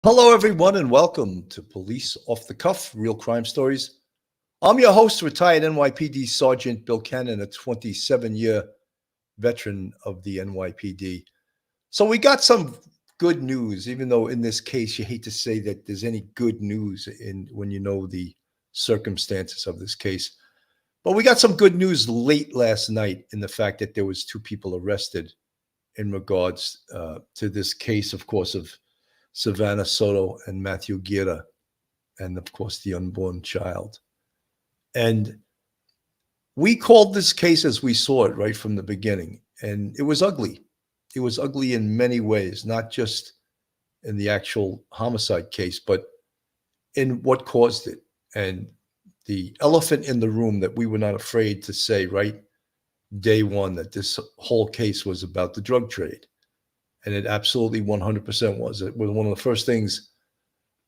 Hello, everyone, and welcome to Police Off the Cuff, Real Crime Stories. I'm your host, retired NYPD Sergeant Bill Cannon, a 27-year veteran of the NYPD. So we got some good news, even though in this case, you hate to say that there's any good news when you know the circumstances of this case. But we got some good news late last night in the fact that there was 2 people arrested in regards to this case, of course, of Savannah Soto and Matthew Guerra, and of course the unborn child. And we called this case as we saw it right from the beginning, and it was ugly. It was ugly in many ways, not just in the actual homicide case, but in what caused it. And the elephant in the room that we were not afraid to say right day one, that this whole case was about the drug trade. And it absolutely 100% was. It was one of the first things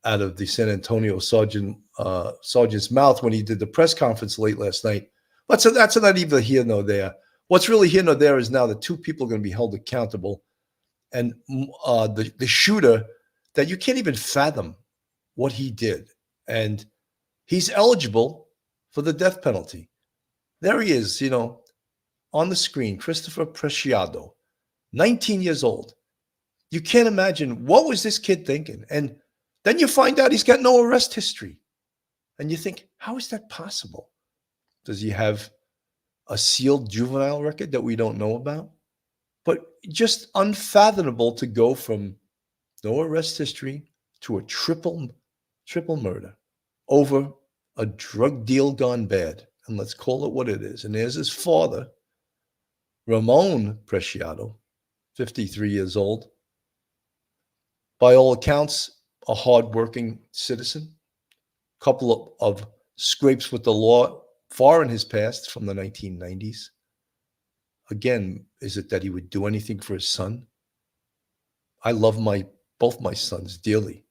out of the San Antonio sergeant's mouth when he did the press conference late last night. But so that's not either here nor there. What's really here nor there is now that 2 people are going to be held accountable. And the shooter, that you can't even fathom what he did. And he's eligible for the death penalty. There he is, on the screen, Christopher Prasiado, 19 years old. You can't imagine, what was this kid thinking? And then you find out he's got no arrest history. And you think, how is that possible? Does he have a sealed juvenile record that we don't know about? But just unfathomable to go from no arrest history to a triple murder over a drug deal gone bad. And let's call it what it is. And there's his father, Ramon Presciado, 53 years old. By all accounts, a hardworking citizen, couple of scrapes with the law far in his past from the 1990s. Again, is it that he would do anything for his son? I love both my sons dearly.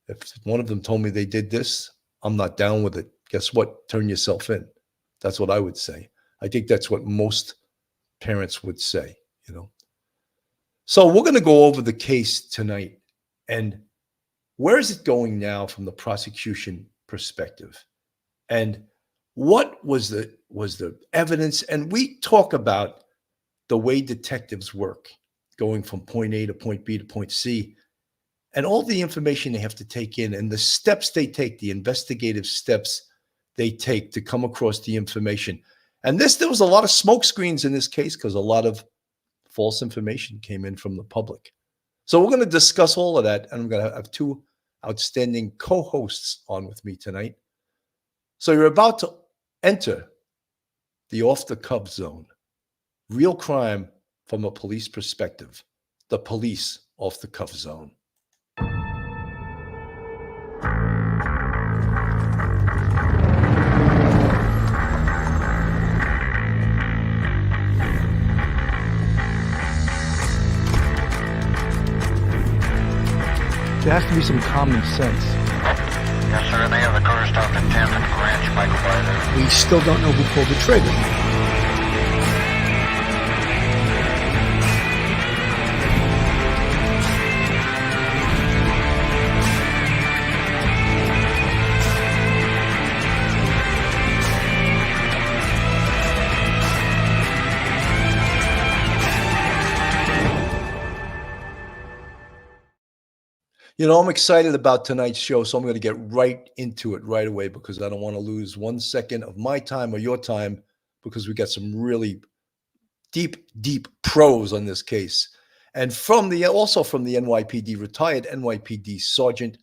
If one of them told me they did this, I'm not down with it. Guess what? Turn yourself in. That's what I would say. I think that's what most parents would say, So we're going to go over the case tonight. And where is it going now from the prosecution perspective? And what was the evidence? And we talk about the way detectives work, going from point A to point B to point C, and all the information they have to take in and the steps they take, the investigative steps they take to come across the information. And there was a lot of smoke screens in this case because a lot of false information came in from the public. So we're going to discuss all of that, and I'm going to have 2 outstanding co-hosts on with me tonight. So you're about to enter the off-the-cuff zone. Real crime from a police perspective. The police off-the-cuff zone. There has to be some common sense. Yes, sir. They have the car stopped in 10th and Ranch Michael by there. We still don't know who pulled the trigger. I'm excited about tonight's show, so I'm going to get right into it right away because I don't want to lose 1 second of my time or your time because we got some really deep pros on this case. And also from the NYPD, retired NYPD Sergeant,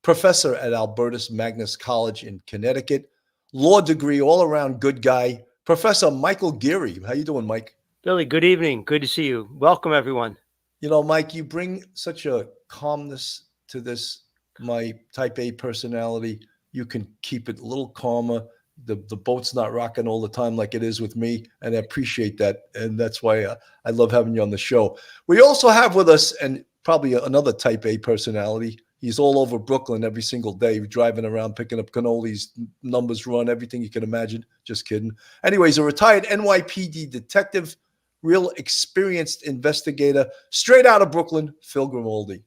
professor at Albertus Magnus College in Connecticut, law degree, all-around good guy, Professor Michael Guerra. How you doing, Mike? Billy, good evening. Good to see you. Welcome, everyone. Mike, you bring such a calmness to this, my type A personality. You can keep it a little calmer. The boat's not rocking all the time like it is with me, and I appreciate that. And that's why I love having you on the show. We also have with us, and probably another type A personality. He's all over Brooklyn every single day, driving around, picking up cannolis, numbers run, everything you can imagine. Just kidding. Anyways, a retired NYPD detective, real experienced investigator, straight out of Brooklyn, Phil Grimaldi.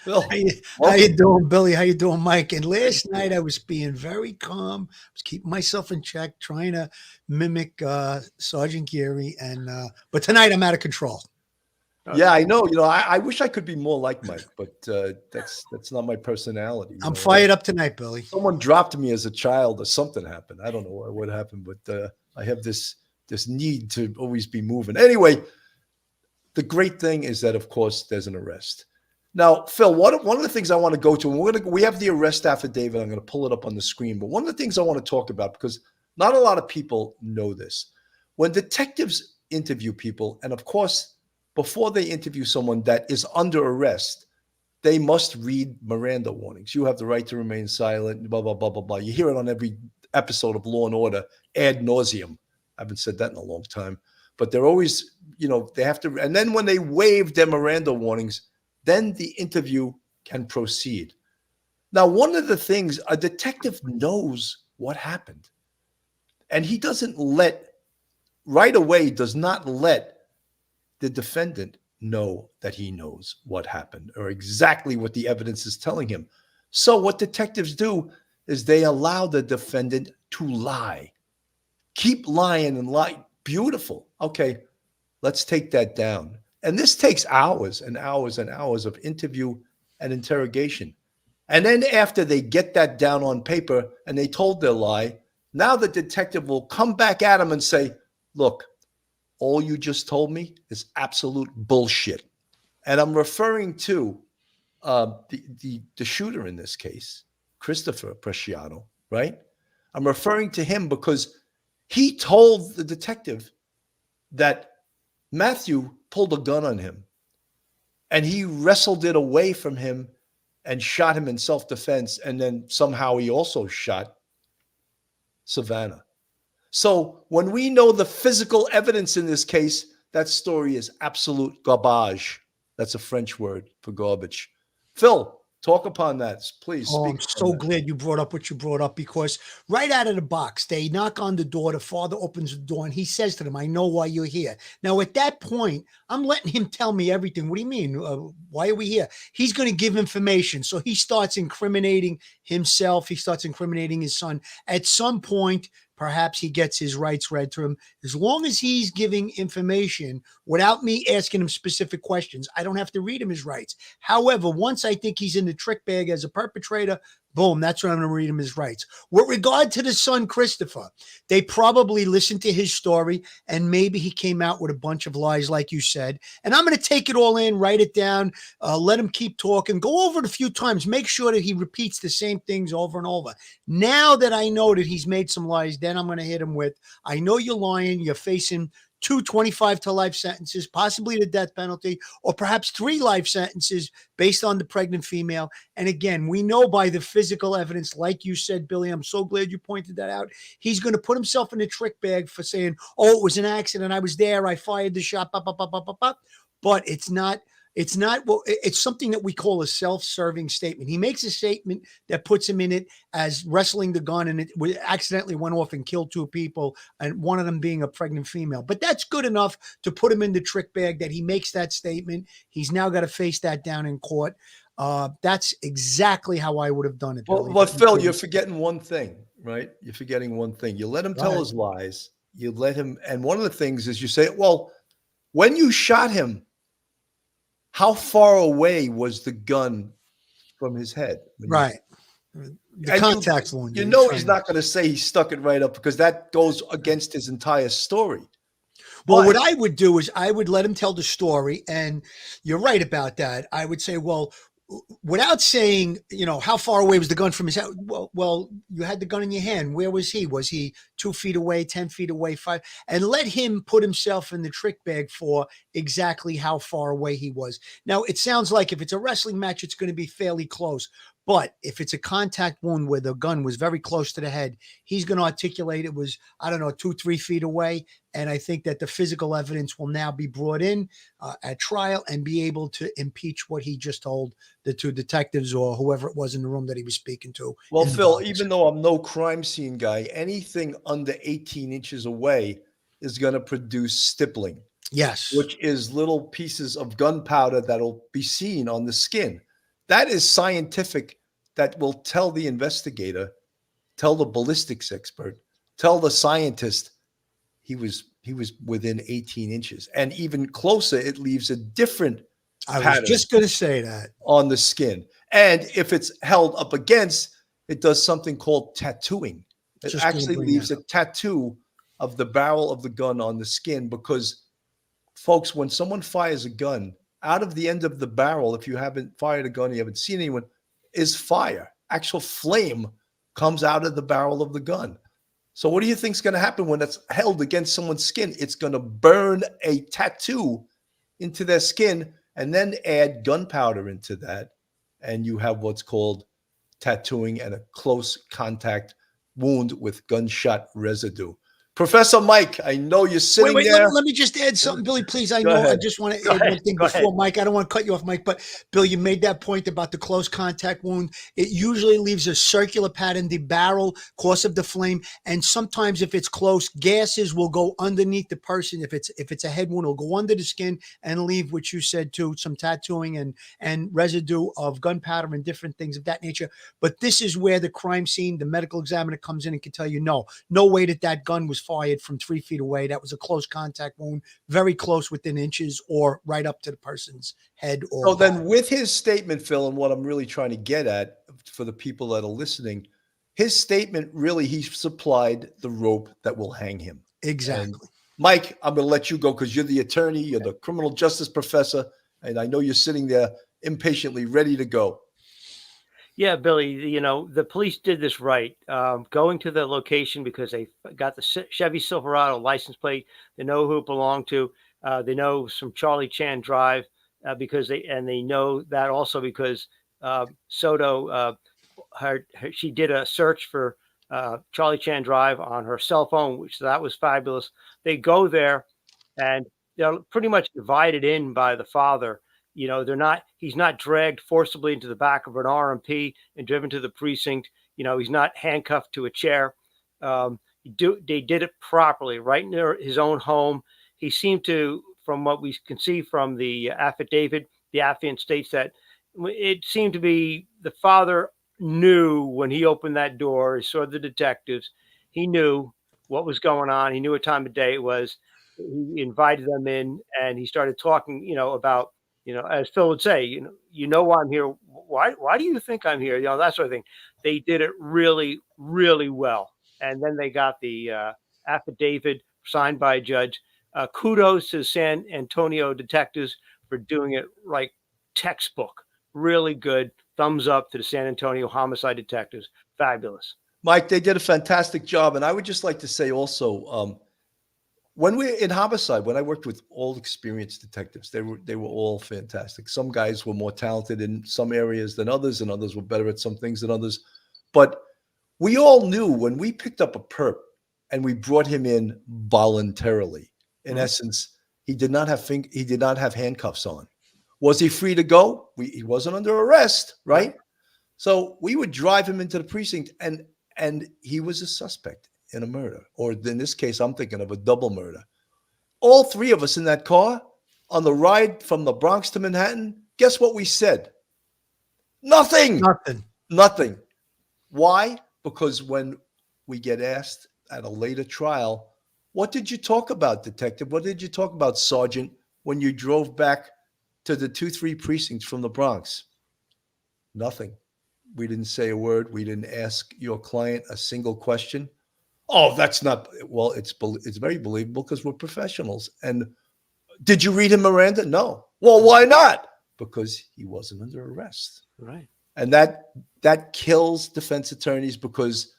Phil, How you welcome. doing, Billy? How you doing, Mike? And last night I was being very calm. I was keeping myself in check, trying to mimic Sergeant Geary, and but tonight I'm out of control. Yeah, I know. I wish I could be more like Mike, but that's not my personality. I'm fired up tonight, Billy. Someone dropped me as a child, or something happened. I don't know what happened, but I have this need to always be moving. Anyway, the great thing is that, of course, there's an arrest. Now, Phil, one of the things I want to go to, and we have the arrest affidavit. I'm going to pull it up on the screen. But one of the things I want to talk about, because not a lot of people know this, when detectives interview people, and of course, before they interview someone that is under arrest, they must read Miranda warnings. You have the right to remain silent, blah, blah, blah, blah, blah. You hear it on every episode of Law and Order ad nauseum. I haven't said that in a long time. But they're always, they have to. And then when they waive their Miranda warnings, then the interview can proceed. Now, one of the things, a detective knows what happened. And he does not let the defendant know that he knows what happened or exactly what the evidence is telling him. So what detectives do is they allow the defendant to lie. Keep lying and lie. Beautiful. Okay, let's take that down. And this takes hours and hours and hours of interview and interrogation. And then after they get that down on paper and they told their lie, now the detective will come back at them and say, look, all you just told me is absolute bullshit. And I'm referring to the shooter in this case, Christopher Prasiado, right? I'm referring to him because he told the detective that Matthew pulled a gun on him and he wrestled it away from him and shot him in self-defense. And then somehow he also shot Savannah. So when we know the physical evidence in this case, that story is absolute garbage. That's a French word for garbage. Phil, talk upon that, please. Oh, Speak I'm so glad you brought up what you brought up, because right out of the box, they knock on the door. The father opens the door and he says to them, I know why you're here. Now, at that point, I'm letting him tell me everything. What do you mean? Why are we here? He's going to give information. So he starts incriminating himself. He starts incriminating his son. At some point, perhaps he gets his rights read to him. As long as he's giving information without me asking him specific questions, I don't have to read him his rights. However, once I think he's in the trick bag as a perpetrator, boom, that's when I'm going to read him his rights. With regard to the son, Christopher, they probably listened to his story and maybe he came out with a bunch of lies, like you said. And I'm going to take it all in, write it down, let him keep talking, go over it a few times, make sure that he repeats the same things over and over. Now that I know that he's made some lies, then I'm going to hit him with, I know you're lying, you're facing 2 25 to life sentences, possibly the death penalty, or perhaps 3 life sentences based on the pregnant female. And again, we know by the physical evidence, like you said, Billy, I'm so glad you pointed that out. He's going to put himself in a trick bag for saying, oh, it was an accident. I was there. I fired the shot. But it's not. Well, it's something that we call a self-serving statement. He makes a statement that puts him in it as wrestling the gun, and it accidentally went off and killed 2 people, and one of them being a pregnant female. But that's good enough to put him in the trick bag that he makes that statement. He's now got to face that down in court. That's exactly how I would have done it. Well, but Phil, you're forgetting one thing, right? You're forgetting one thing. You let him tell his lies. You let him, and one of the things is you say, well, when you shot him, how far away was the gun from his head? Right. The contact wound. You know he's not going to say he stuck it right up, because that goes against his entire story. Well, what I would do is I would let him tell the story, and you're right about that. I would say, well, without saying, how far away was the gun from his head? Well, you had the gun in your hand. Where was he? Was he 2 feet away, 10 feet away, 5? And let him put himself in the trick bag for exactly how far away he was. Now, it sounds like if it's a wrestling match, it's going to be fairly close. But if it's a contact wound where the gun was very close to the head, he's going to articulate it was, 2-3 feet away. And I think that the physical evidence will now be brought in at trial and be able to impeach what he just told the 2 detectives or whoever it was in the room that he was speaking to. Well, Phil, even though I'm no crime scene guy, anything under 18 inches away is going to produce stippling. Yes. Which is little pieces of gunpowder that'll be seen on the skin. That is scientific. That will tell the investigator, tell the ballistics expert, tell the scientist he was within 18 inches. And even closer, it leaves a different I was pattern just going to say that. on the skin. And if it's held up against, it does something called tattooing. It Just gonna actually bring leaves that a tattoo of the barrel of the gun on the skin because, folks, when someone fires a gun, out of the end of the barrel, if you haven't fired a gun, you haven't seen anyone, is fire. Actual flame comes out of the barrel of the gun. So what do you think is going to happen when it's held against someone's skin? It's going to burn a tattoo into their skin and then add gunpowder into that. And you have what's called tattooing and a close contact wound with gunshot residue. Professor Mike, I know you're sitting Wait, there. let me just add something, Billy, please. I Go know I ahead. just want to Go add one ahead. thing Go before ahead. Mike. I don't want to cut you off, Mike, but Bill, you made that point about the close contact wound. It usually leaves a circular pattern, the barrel, course of the flame, and sometimes if it's close, gases will go underneath the person. If it's a head wound, it'll go under the skin and leave, which you said too, some tattooing and residue of gunpowder and different things of that nature. But this is where the crime scene, the medical examiner comes in and can tell you, no way that gun was fired from 3 feet away. That was a close contact wound, very close within inches or right up to the person's head. Or So then with his statement, Phil, and what I'm really trying to get at for the people that are listening, his statement really, he supplied the rope that will hang him. exactly. And Mike, I'm going to let you go because you're the attorney, you're the criminal justice professor, and I know you're sitting there impatiently ready to go. Yeah, Billy, the police did this right. Going to the location because they got the Chevy Silverado license plate. They know who it belonged to. They know some Charlie Chan Drive because they know that also because Soto, she did a search for Charlie Chan Drive on her cell phone, which that was fabulous. They go there and they're pretty much divided in by the father. He's not dragged forcibly into the back of an RMP and driven to the precinct. He's not handcuffed to a chair. They did it properly right near his own home. He seemed to, from what we can see from the affidavit, the affiant states that it seemed to be the father knew when he opened that door, he saw the detectives, he knew what was going on. He knew what time of day it was. He invited them in and he started talking, about, as Phil would say, you know why I'm here. Why do you think I'm here? That sort of thing. They did it really, really well. And then they got the affidavit signed by a judge. Kudos to San Antonio detectives for doing it like textbook. Really good. Thumbs up to the San Antonio homicide detectives. Fabulous. Mike, they did a fantastic job. And I would just like to say also, when we're in homicide, when I worked with all experienced detectives, they were all fantastic. Some guys were more talented in some areas than others, and others were better at some things than others. But we all knew when we picked up a perp and we brought him in voluntarily. In essence, he did not have handcuffs on. Was he free to go? He wasn't under arrest, right? So we would drive him into the precinct, and he was a suspect in a murder, or in this case, I'm thinking of a double murder. All three of us in that car on the ride from the Bronx to Manhattan, guess what we said? Nothing. Why? Because when we get asked at a later trial, what did you talk about, detective? What did you talk about, sergeant, when you drove back to the 2-3 precincts from the Bronx? Nothing. We didn't say a word. We didn't ask your client a single question. Oh, that's not, well, it's very believable because we're professionals. And did you read him Miranda? No. Well, why not? Because he wasn't under arrest. Right. And that kills defense attorneys because,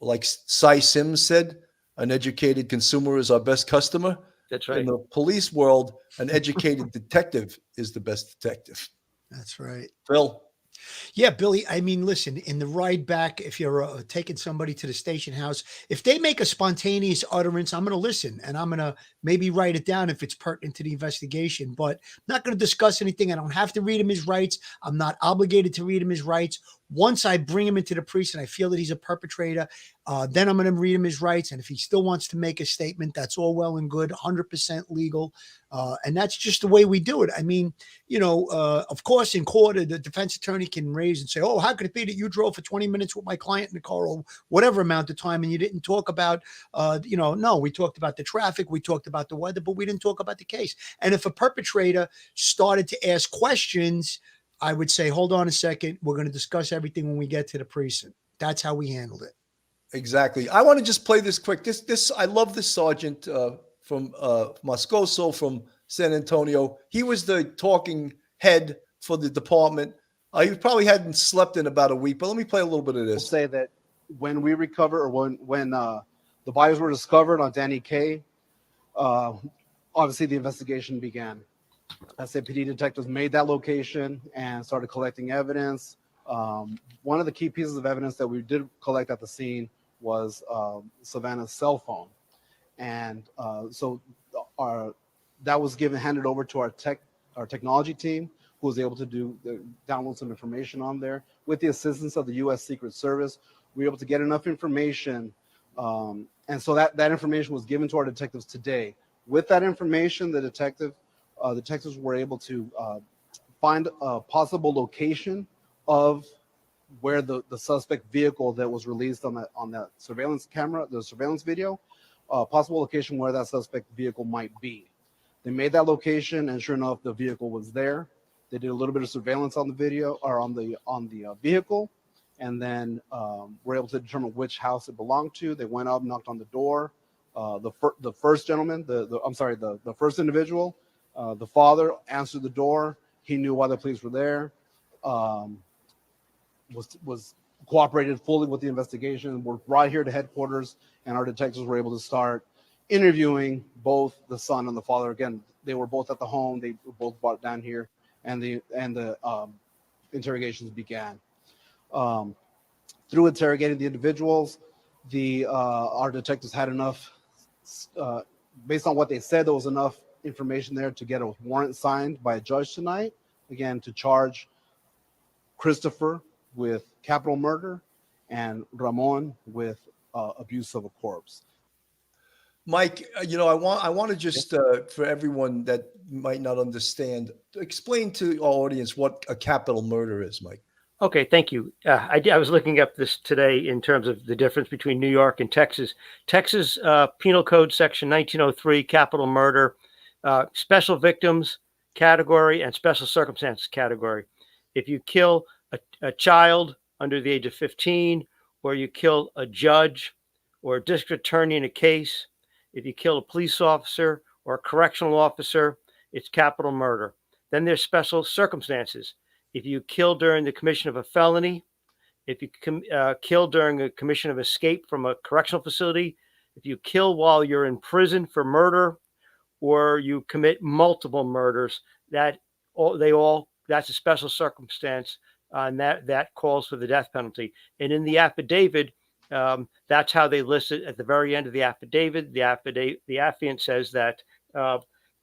like Cy Sims said, an educated consumer is our best customer. That's right. In the police world, an educated detective is the best detective. That's right. Phil? Yeah, Billy, I mean, listen, in the ride back, if you're taking somebody to the station house, if they make a spontaneous utterance, I'm going to listen and I'm going to maybe write it down if it's pertinent to the investigation, but I'm not going to discuss anything. I don't have to read him his rights. I'm not obligated to read him his rights. Once I bring him into the precinct, I feel that he's a perpetrator. Then I'm going to read him his rights. And if he still wants to make a statement, that's all well and good, 100% legal. And that's just the way we do it. I mean, of course, in court, the defense attorney can raise and say, oh, how could it be that you drove for 20 minutes with my client in the car or whatever amount of time and you didn't talk about, no, we talked about the traffic, we talked about the weather, but we didn't talk about the case. And if a perpetrator started to ask questions, I would say, hold on a second. We're going to discuss everything when we get to the precinct. That's how we handled it. Exactly. I want to just play this quick. I love this sergeant from Moscoso from San Antonio. He was the talking head for the department. He probably hadn't slept in about a week, but let me play a little bit of this. Say that when we recover, or when the bodies were discovered on Danny K, obviously the investigation began. SAPD detectives made that location and started collecting evidence. One of the key pieces of evidence that we did collect at the scene was Savannah's cell phone. And so that was handed over to our technology team, who was able to download some information on there. With the assistance of the U.S. Secret Service, we were able to get enough information. And so that information was given to our detectives today. With that information, the detectives were able to find a possible location of where the suspect vehicle that was released on that surveillance camera, the surveillance video, possible location where that suspect vehicle might be. They made that location, and sure enough, the vehicle was there. They did a little bit of surveillance on the video, or on the vehicle, and then were able to determine which house it belonged to. They went up, knocked on the door. The first gentleman, the first individual, the father answered the door. He knew why the police were there. Was cooperated fully with the investigation. We're right here to headquarters, and our detectives were able to start interviewing both the son and the father. Again, they were both at the home. They were both brought down here, and the interrogations began. Through interrogating the individuals, our detectives had enough, based on what they said, there was enough information there to get a warrant signed by a judge tonight, again, to charge Christopher with capital murder and Ramon with abuse of a corpse. Mike, I want to just, for everyone that might not understand, explain to our audience what a capital murder is, Mike. Okay, thank you. I was looking up this today in terms of the difference between New York and Texas. Texas Penal Code Section 1903, capital murder, special victims category and special circumstances category. If you kill a child under the age of 15, or you kill a judge or a district attorney in a case, if you kill a police officer or a correctional officer, it's capital murder. Then there's special circumstances. If you kill during the commission of a felony, if you kill during a commission of escape from a correctional facility, if you kill while you're in prison for murder, or you commit multiple murders, that's a special circumstance, and that calls for the death penalty. And in the affidavit, that's how they list it at the very end of the affidavit. The affiant says that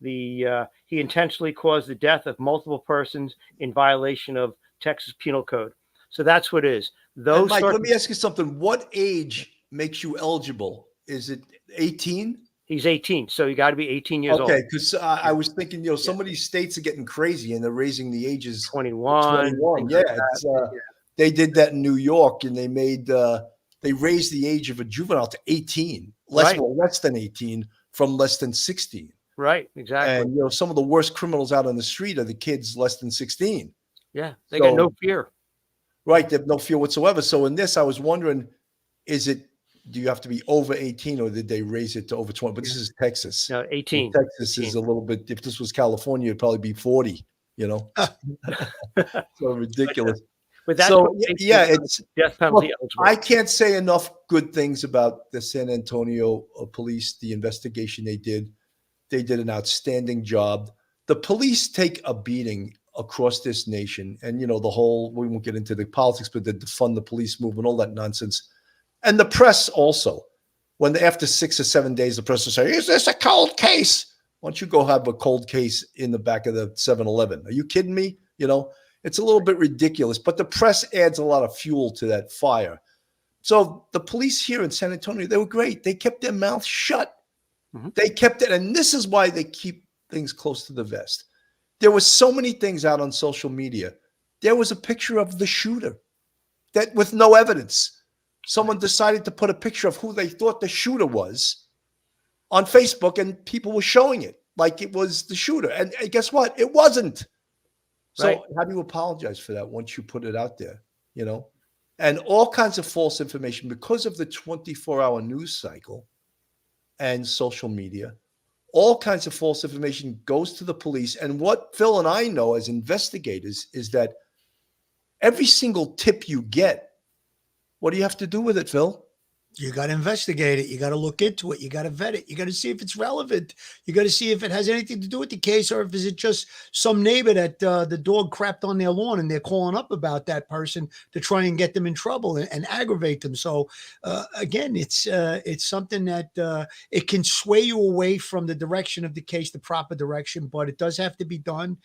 he intentionally caused the death of multiple persons in violation of Texas Penal Code. So that's what it is. Mike, let me ask you something. What age makes you eligible? Is it 18? He's 18, so you got to be 18 years old. Okay, because I was thinking, some of these states are getting crazy and they're raising the ages 21. Yeah, they did that in New York, and they raised the age of a juvenile to 18, less than 18, from less than 16. Right, exactly. And some of the worst criminals out on the street are the kids less than 16. Yeah, they got no fear. Right, they have no fear whatsoever. So in this, I was wondering, do you have to be over 18, or did they raise it to over 20? But this is Texas. No, 18. And Texas 18. Is a little bit, if this was California, it'd probably be 40, So ridiculous. But that's it's death penalty. I can't say enough good things about the San Antonio police, the investigation they did. They did an outstanding job. The police take a beating across this nation. And, we won't get into the politics, but the defund the police movement, all that nonsense. And the press also, after 6 or 7 days, the press will say, is this a cold case? Why don't you go have a cold case in the back of the 7-Eleven? Are you kidding me? It's a little bit ridiculous, but the press adds a lot of fuel to that fire. So the police here in San Antonio, they were great. They kept their mouth shut. They kept it. And this is why they keep things close to the vest. There were so many things out on social media. There was a picture of the shooter that with no evidence. Someone decided to put a picture of who they thought the shooter was on Facebook, and people were showing it like it was the shooter. And guess what? It wasn't. So how do you apologize for that once you put it out there, you know? And all kinds of false information because of the 24-hour news cycle and social media. All kinds of false information goes to the police. And what Phil and I know as investigators is that every single tip you get, what do you have to do with it, Phil? You got to investigate it. You got to look into it. You got to vet it. You got to see if it's relevant. You got to see if it has anything to do with the case, or if is it just some neighbor that the dog crapped on their lawn and they're calling up about that person to try and get them in trouble and aggravate them. So again, it's something that it can sway you away from the direction of the case, the proper direction, but it does have to be done.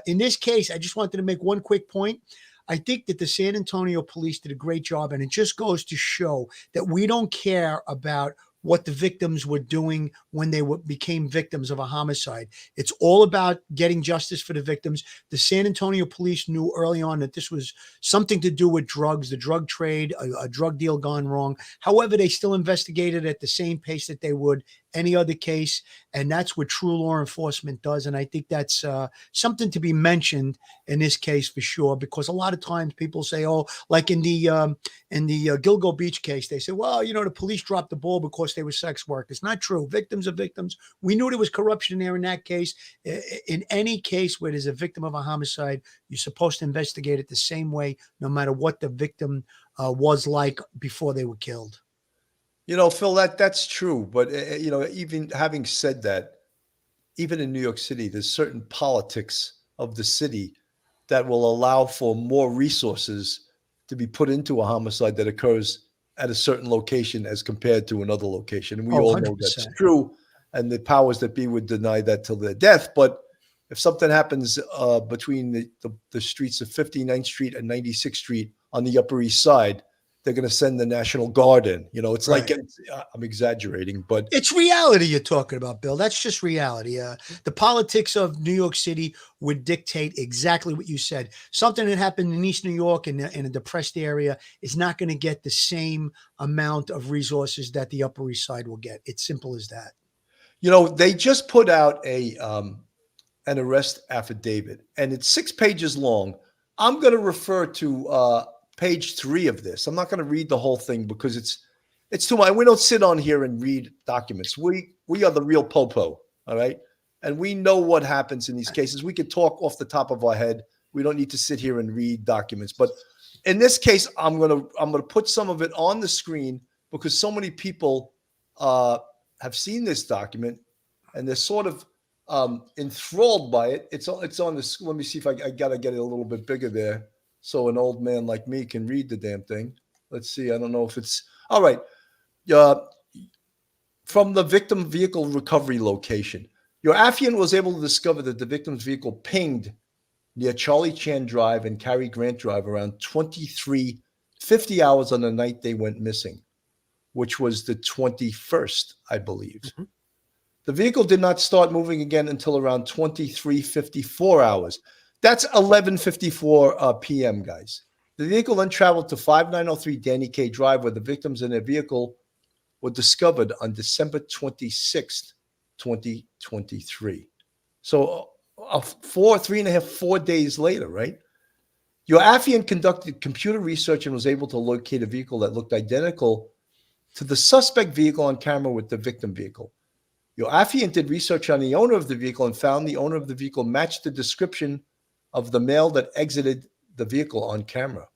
In this case, I just wanted to make one quick point. I think that the San Antonio police did a great job, and it just goes to show that we don't care about what the victims were doing when they became victims of a homicide. It's all about getting justice for the victims. The San Antonio police knew early on that this was something to do with drugs, the drug trade, a drug deal gone wrong. However, they still investigated at the same pace that they would any other case, and that's what true law enforcement does. And I think that's something to be mentioned in this case for sure, because a lot of times people say, oh, like in the Gilgo Beach case, they say, well, you know, the police dropped the ball because they were sex workers. Not true. Victims are victims. We knew there was corruption there in that case. In any case where there's a victim of a homicide, you're supposed to investigate it the same way, no matter what the victim was like before they were killed. You know, Phil, that's true. But, you know, even having said that, even in New York City, there's certain politics of the city that will allow for more resources to be put into a homicide that occurs at a certain location as compared to another location. And we all know that's true. And the powers that be would deny that till their death. But if something happens between the streets of 59th Street and 96th Street on the Upper East Side, they're going to send the National Guard in. You know, it's like, I'm exaggerating, but it's reality you're talking about, Bill. That's just reality. The politics of New York City would dictate exactly what you said. Something that happened in East New York in a depressed area is not going to get the same amount of resources that the Upper East Side will get. It's simple as that. You know, they just put out an arrest affidavit, and it's 6 pages long. I'm going to refer to page 3 of this. I'm not going to read the whole thing because it's too much. We don't sit on here and read documents. We are the real popo, all right? And we know what happens in these cases. We could talk off the top of our head. We don't need to sit here and read documents. But in this case, I'm gonna put some of it on the screen because so many people have seen this document and they're sort of enthralled by it. It's on this. Let me see if I gotta get it a little bit bigger there, so an old man like me can read the damn thing. Let's see. I don't know if it's all right. From the victim vehicle recovery location, your affiant was able to discover that the victim's vehicle pinged near Charlie Chan Drive and Cary Grant Drive around 23:50 hours on the night they went missing, which was the 21st, I believe. Mm-hmm. The vehicle did not start moving again until around 23:54 hours. That's 11:54 p.m., guys. The vehicle then traveled to 5903 Danny K. Drive, where the victims in their vehicle were discovered on December 26th, 2023. So 4 days later, right? Your affiant conducted computer research and was able to locate a vehicle that looked identical to the suspect vehicle on camera with the victim vehicle. Your affiant did research on the owner of the vehicle and found the owner of the vehicle matched the description of the male that exited the vehicle on camera.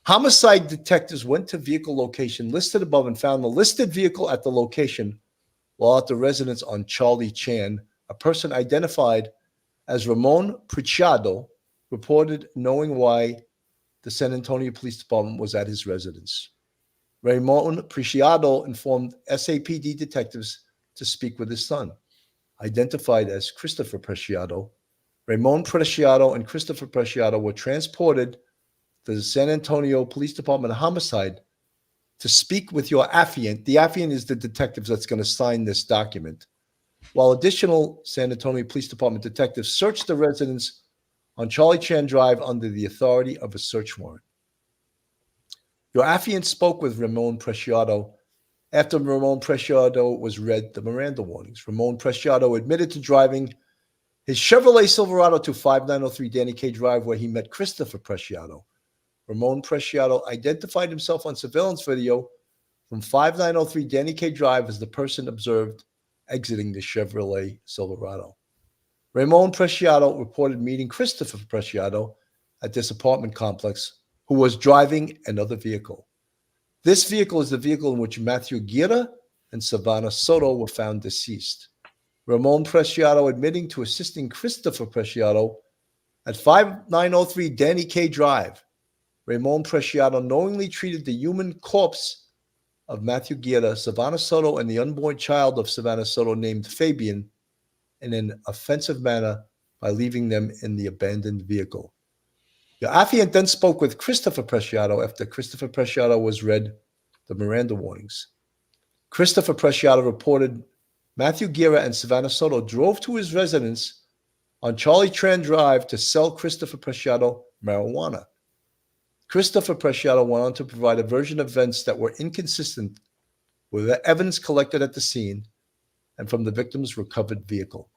Homicide detectives went to vehicle location listed above and found the listed vehicle at the location while at the residence on Charlie Chan. A person identified as Ramon Presciado reported knowing why the San Antonio Police Department was at his residence. Ramon Presciado informed SAPD detectives to speak with his son, identified as Christopher Prasiado, Ramon Presciado and Christopher Prasiado were transported to the San Antonio Police Department homicide to speak with your affiant. The affiant is the detective that's going to sign this document, while additional San Antonio Police Department detectives searched the residence on Charlie Chan Drive under the authority of a search warrant. Your affiant spoke with Ramon Presciado after Ramon Presciado was read the Miranda warnings. Ramon Presciado admitted to driving his Chevrolet Silverado to 5903 Danny K Drive, where he met Christopher Prasiado. Ramon Presciado identified himself on surveillance video from 5903 Danny K Drive as the person observed exiting the Chevrolet Silverado. Ramon Presciado reported meeting Christopher Prasiado at this apartment complex, who was driving another vehicle. This vehicle is the vehicle in which Matthew Guerra and Savannah Soto were found deceased. Ramon Presciado admitting to assisting Christopher Prasiado at 5903 Danny K Drive. Ramon Presciado knowingly treated the human corpse of Matthew Guerra, Savannah Soto, and the unborn child of Savannah Soto named Fabian in an offensive manner by leaving them in the abandoned vehicle. The affiant then spoke with Christopher Prasiado after Christopher Prasiado was read the Miranda warnings. Christopher Prasiado reported Matthew Guerra and Savannah Soto drove to his residence on Charlie Chan Drive to sell Christopher Prasiado marijuana. Christopher Prasiado went on to provide a version of events that were inconsistent with the evidence collected at the scene and from the victim's recovered vehicle.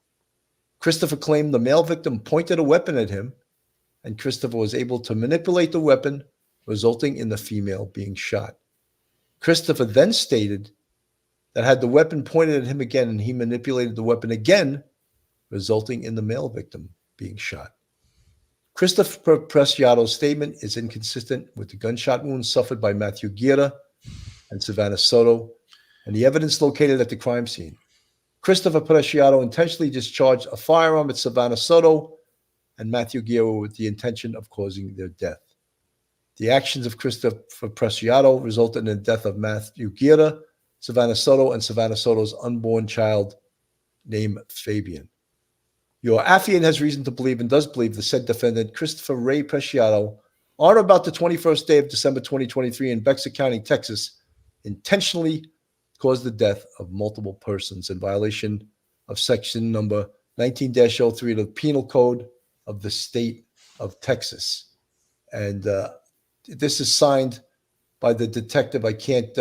Christopher claimed the male victim pointed a weapon at him, and Christopher was able to manipulate the weapon, resulting in the female being shot. Christopher then stated that had the weapon pointed at him again and he manipulated the weapon again, resulting in the male victim being shot. Christopher Prasiado's statement is inconsistent with the gunshot wounds suffered by Matthew Guerra and Savannah Soto and the evidence located at the crime scene. Christopher Prasiado intentionally discharged a firearm at Savannah Soto and Matthew Guerra with the intention of causing their death. The actions of Christopher Prasiado resulted in the death of Matthew Guerra, Savannah Soto, and Savannah Soto's unborn child named Fabian. Your affiant has reason to believe and does believe the said defendant, Christopher Ray Prasiado, on or about the 21st day of December 2023 in Bexar County, Texas, intentionally caused the death of multiple persons in violation of section number 19-03 of the Penal Code of the state of Texas. And this is signed by the detective. I can't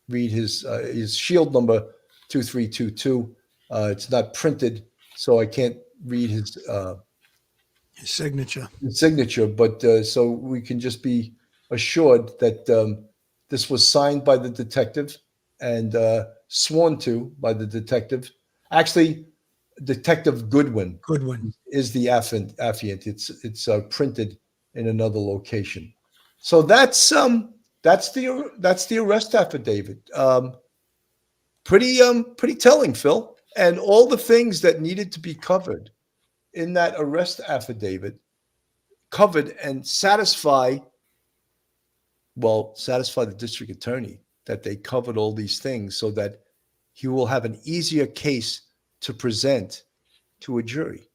read his shield number 2322. It's not printed, so I can't read his signature. But so we can just be assured that this was signed by the detective and sworn to by the detective. Actually, Detective Goodwin is the affiant. It's printed in another location. So that's the arrest affidavit. Pretty telling, Phil. And all the things that needed to be covered in that arrest affidavit covered and satisfy the district attorney that they covered all these things so that he will have an easier case to present to a jury.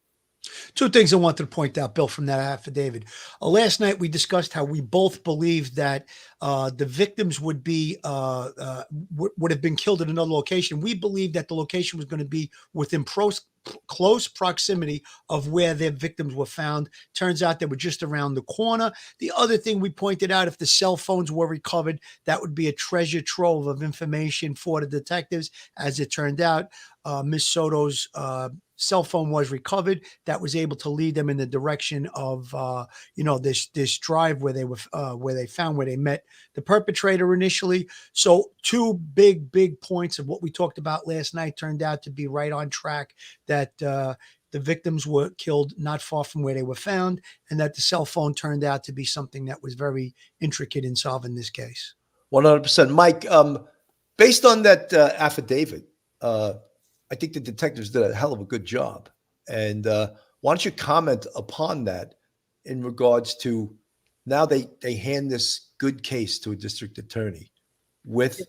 Two things I wanted to point out, Bill, from that affidavit. Last night we discussed how we both believed that the victims would have been killed in another location. We believed that the location was going to be within close proximity of where their victims were found. Turns out they were just around the corner. The other thing we pointed out, if the cell phones were recovered, that would be a treasure trove of information for the detectives. As it turned out, Ms. Soto's cell phone was recovered. That was able to lead them in the direction of this drive where they met the perpetrator initially. So two big points of what we talked about last night turned out to be right on track, that the victims were killed not far from where they were found, and that the cell phone turned out to be something that was very intricate in solving this case. 100%. Mike, based on that affidavit, I think the detectives did a hell of a good job. And why don't you comment upon that in regards to now they hand this good case to a district attorney with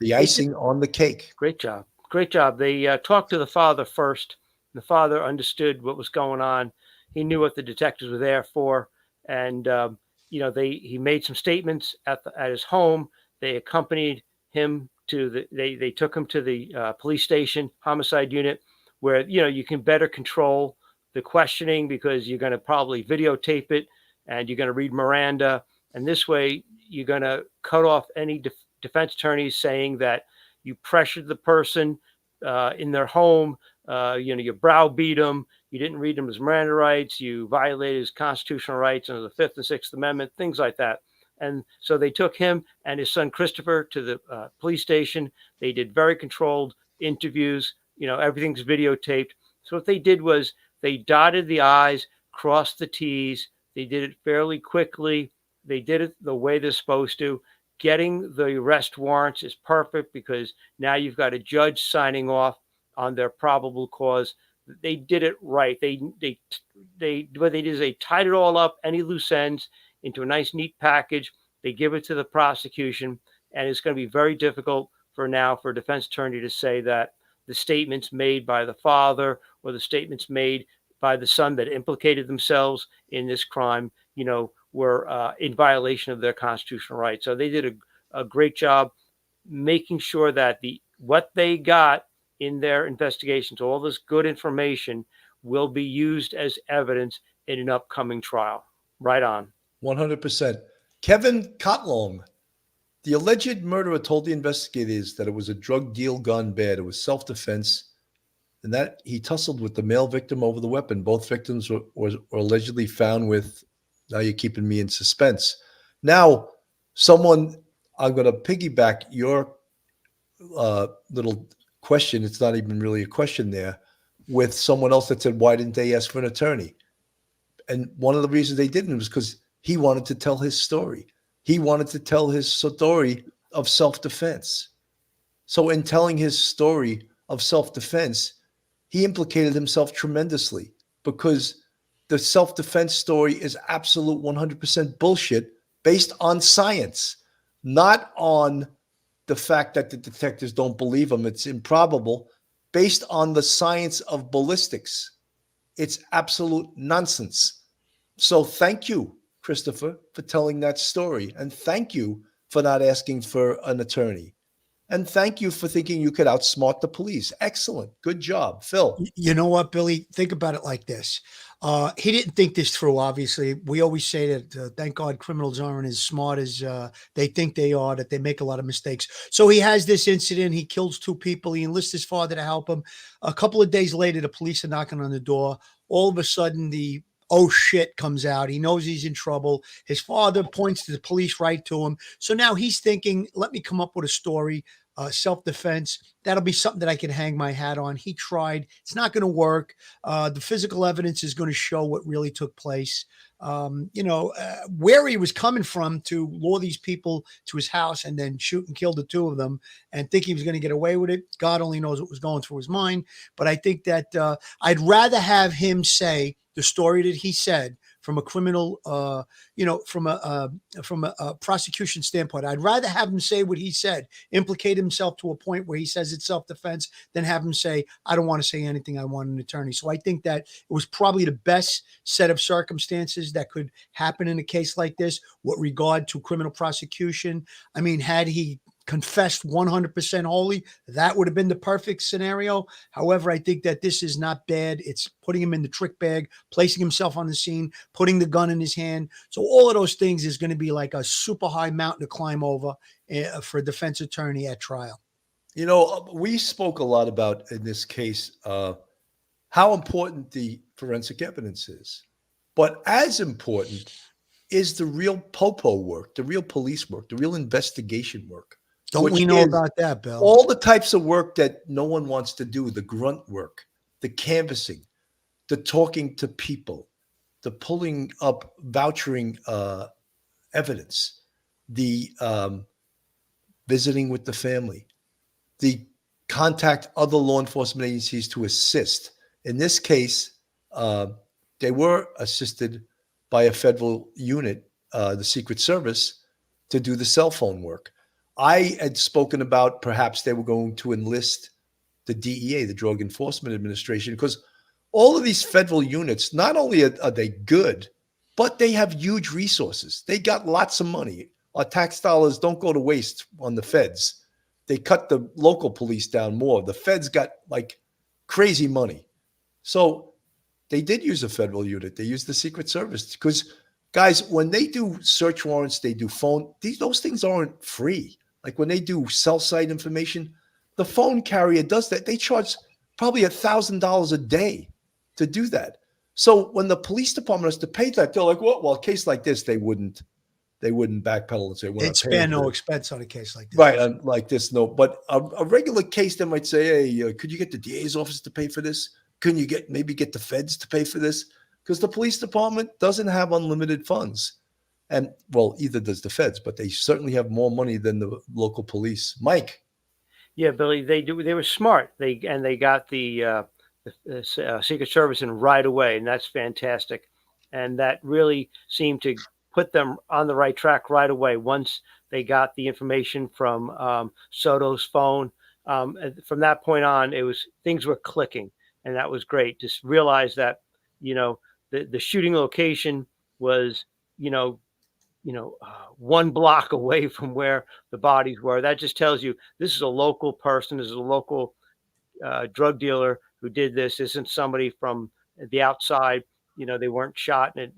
the icing on the cake. Great job. They talked to the father first, The father understood what was going on. He knew what the detectives were there for. And, he made some statements at his home. They accompanied him they took him to the police station, homicide unit, where, you can better control the questioning because you're going to probably videotape it and you're going to read Miranda. And this way you're going to cut off any defense attorneys saying that you pressured the person in their home, you browbeat him, you didn't read him his Miranda rights, you violated his constitutional rights under the Fifth and Sixth Amendment, things like that. And so they took him and his son Christopher to the police station. They did very controlled interviews. Everything's videotaped. So what they did was they dotted the I's, crossed the T's. They did it fairly quickly. They did it the way they're supposed to. Getting the arrest warrants is perfect because now you've got a judge signing off on their probable cause. They did it right. What they did is they tied it all up, any loose ends, into a nice, neat package. They give it to the prosecution, and it's going to be very difficult for a defense attorney to say that the statements made by the father or the statements made by the son that implicated themselves in this crime, were in violation of their constitutional rights. So they did a great job making sure that what they got in their investigations, all this good information, will be used as evidence in an upcoming trial. Right on. 100%. Kevin Cotlong, the alleged murderer, told the investigators that it was a drug deal gone bad. It was self-defense, and that he tussled with the male victim over the weapon. Both victims were allegedly found with, now you're keeping me in suspense. Now, I'm going to piggyback your little question. It's not even really a question there, with someone else that said, why didn't they ask for an attorney? And one of the reasons they didn't was because he wanted to tell his story. He wanted to tell his story of self-defense. So in telling his story of self-defense, he implicated himself tremendously because the self-defense story is absolute 100% bullshit based on science, not on the fact that the detectives don't believe him. It's improbable, based on the science of ballistics. It's absolute nonsense. So thank you, Christopher, for telling that story. And thank you for not asking for an attorney. And thank you for thinking you could outsmart the police. Excellent. Good job. Phil. You know what, Billy? Think about it like this. He didn't think this through, obviously. We always say that, thank God, criminals aren't as smart as they think they are, that they make a lot of mistakes. So he has this incident. He kills 2 people. He enlists his father to help him. A couple of days later, the police are knocking on the door. All of a sudden, the oh shit comes out. He knows he's in trouble. His father points to the police right to him. So now he's thinking, let me come up with a story, self-defense. That'll be something that I can hang my hat on. He tried. It's not going to work. The physical evidence is going to show what really took place. Where he was coming from to lure these people to his house and then shoot and kill the 2 of them and think he was going to get away with it. God only knows what was going through his mind. But I think that I'd rather have him say the story that he said from a criminal, from a prosecution standpoint. I'd rather have him say what he said, implicate himself to a point where he says it's self-defense, than have him say, I don't want to say anything. I want an attorney. So I think that it was probably the best set of circumstances that could happen in a case like this with regard to criminal prosecution. I mean, had he confessed 100% wholly, that would have been the perfect scenario. However, I think that this is not bad. It's putting him in the trick bag, placing himself on the scene, putting the gun in his hand. So all of those things is going to be like a super high mountain to climb over for a defense attorney at trial. We spoke a lot about, in this case, how important the forensic evidence is. But as important is the real popo work, the real police work, the real investigation work. Don't we know about that, Bill? All the types of work that no one wants to do, the grunt work, the canvassing, the talking to people, the pulling up vouchering evidence, the visiting with the family, the contact other law enforcement agencies to assist. In this case, they were assisted by a federal unit, the Secret Service, to do the cell phone work. I had spoken about perhaps they were going to enlist the DEA, the Drug Enforcement Administration, because all of these federal units, not only are they good, but they have huge resources. They got lots of money. Our tax dollars don't go to waste on the feds. They cut the local police down more. The feds got like crazy money. So they did use a federal unit. They used the Secret Service because, guys, when they do search warrants, they do phone, those things aren't free. Like when they do cell site information, the phone carrier does that. They charge probably $1,000 a day to do that. So when the police department has to pay that, they're like, well, a case like this, they wouldn't backpedal and say, we're They'd not spare paying no for it. expense on a case like this. Right, like this, no. But a regular case, they might say, hey, could you get the DA's office to pay for this? Couldn't you maybe get the feds to pay for this? Because the police department doesn't have unlimited funds. And, well, either does the feds, but they certainly have more money than the local police. Mike. Yeah, Billy, they were smart. They got the Secret Service in right away, and that's fantastic. And that really seemed to put them on the right track right away once they got the information from Soto's phone. From that point on, things were clicking, and that was great. Just realize that, the shooting location was, 1 block away from where the bodies were. That just tells you this is a local person, this is a local drug dealer who did this. This isn't somebody from the outside. They weren't shot and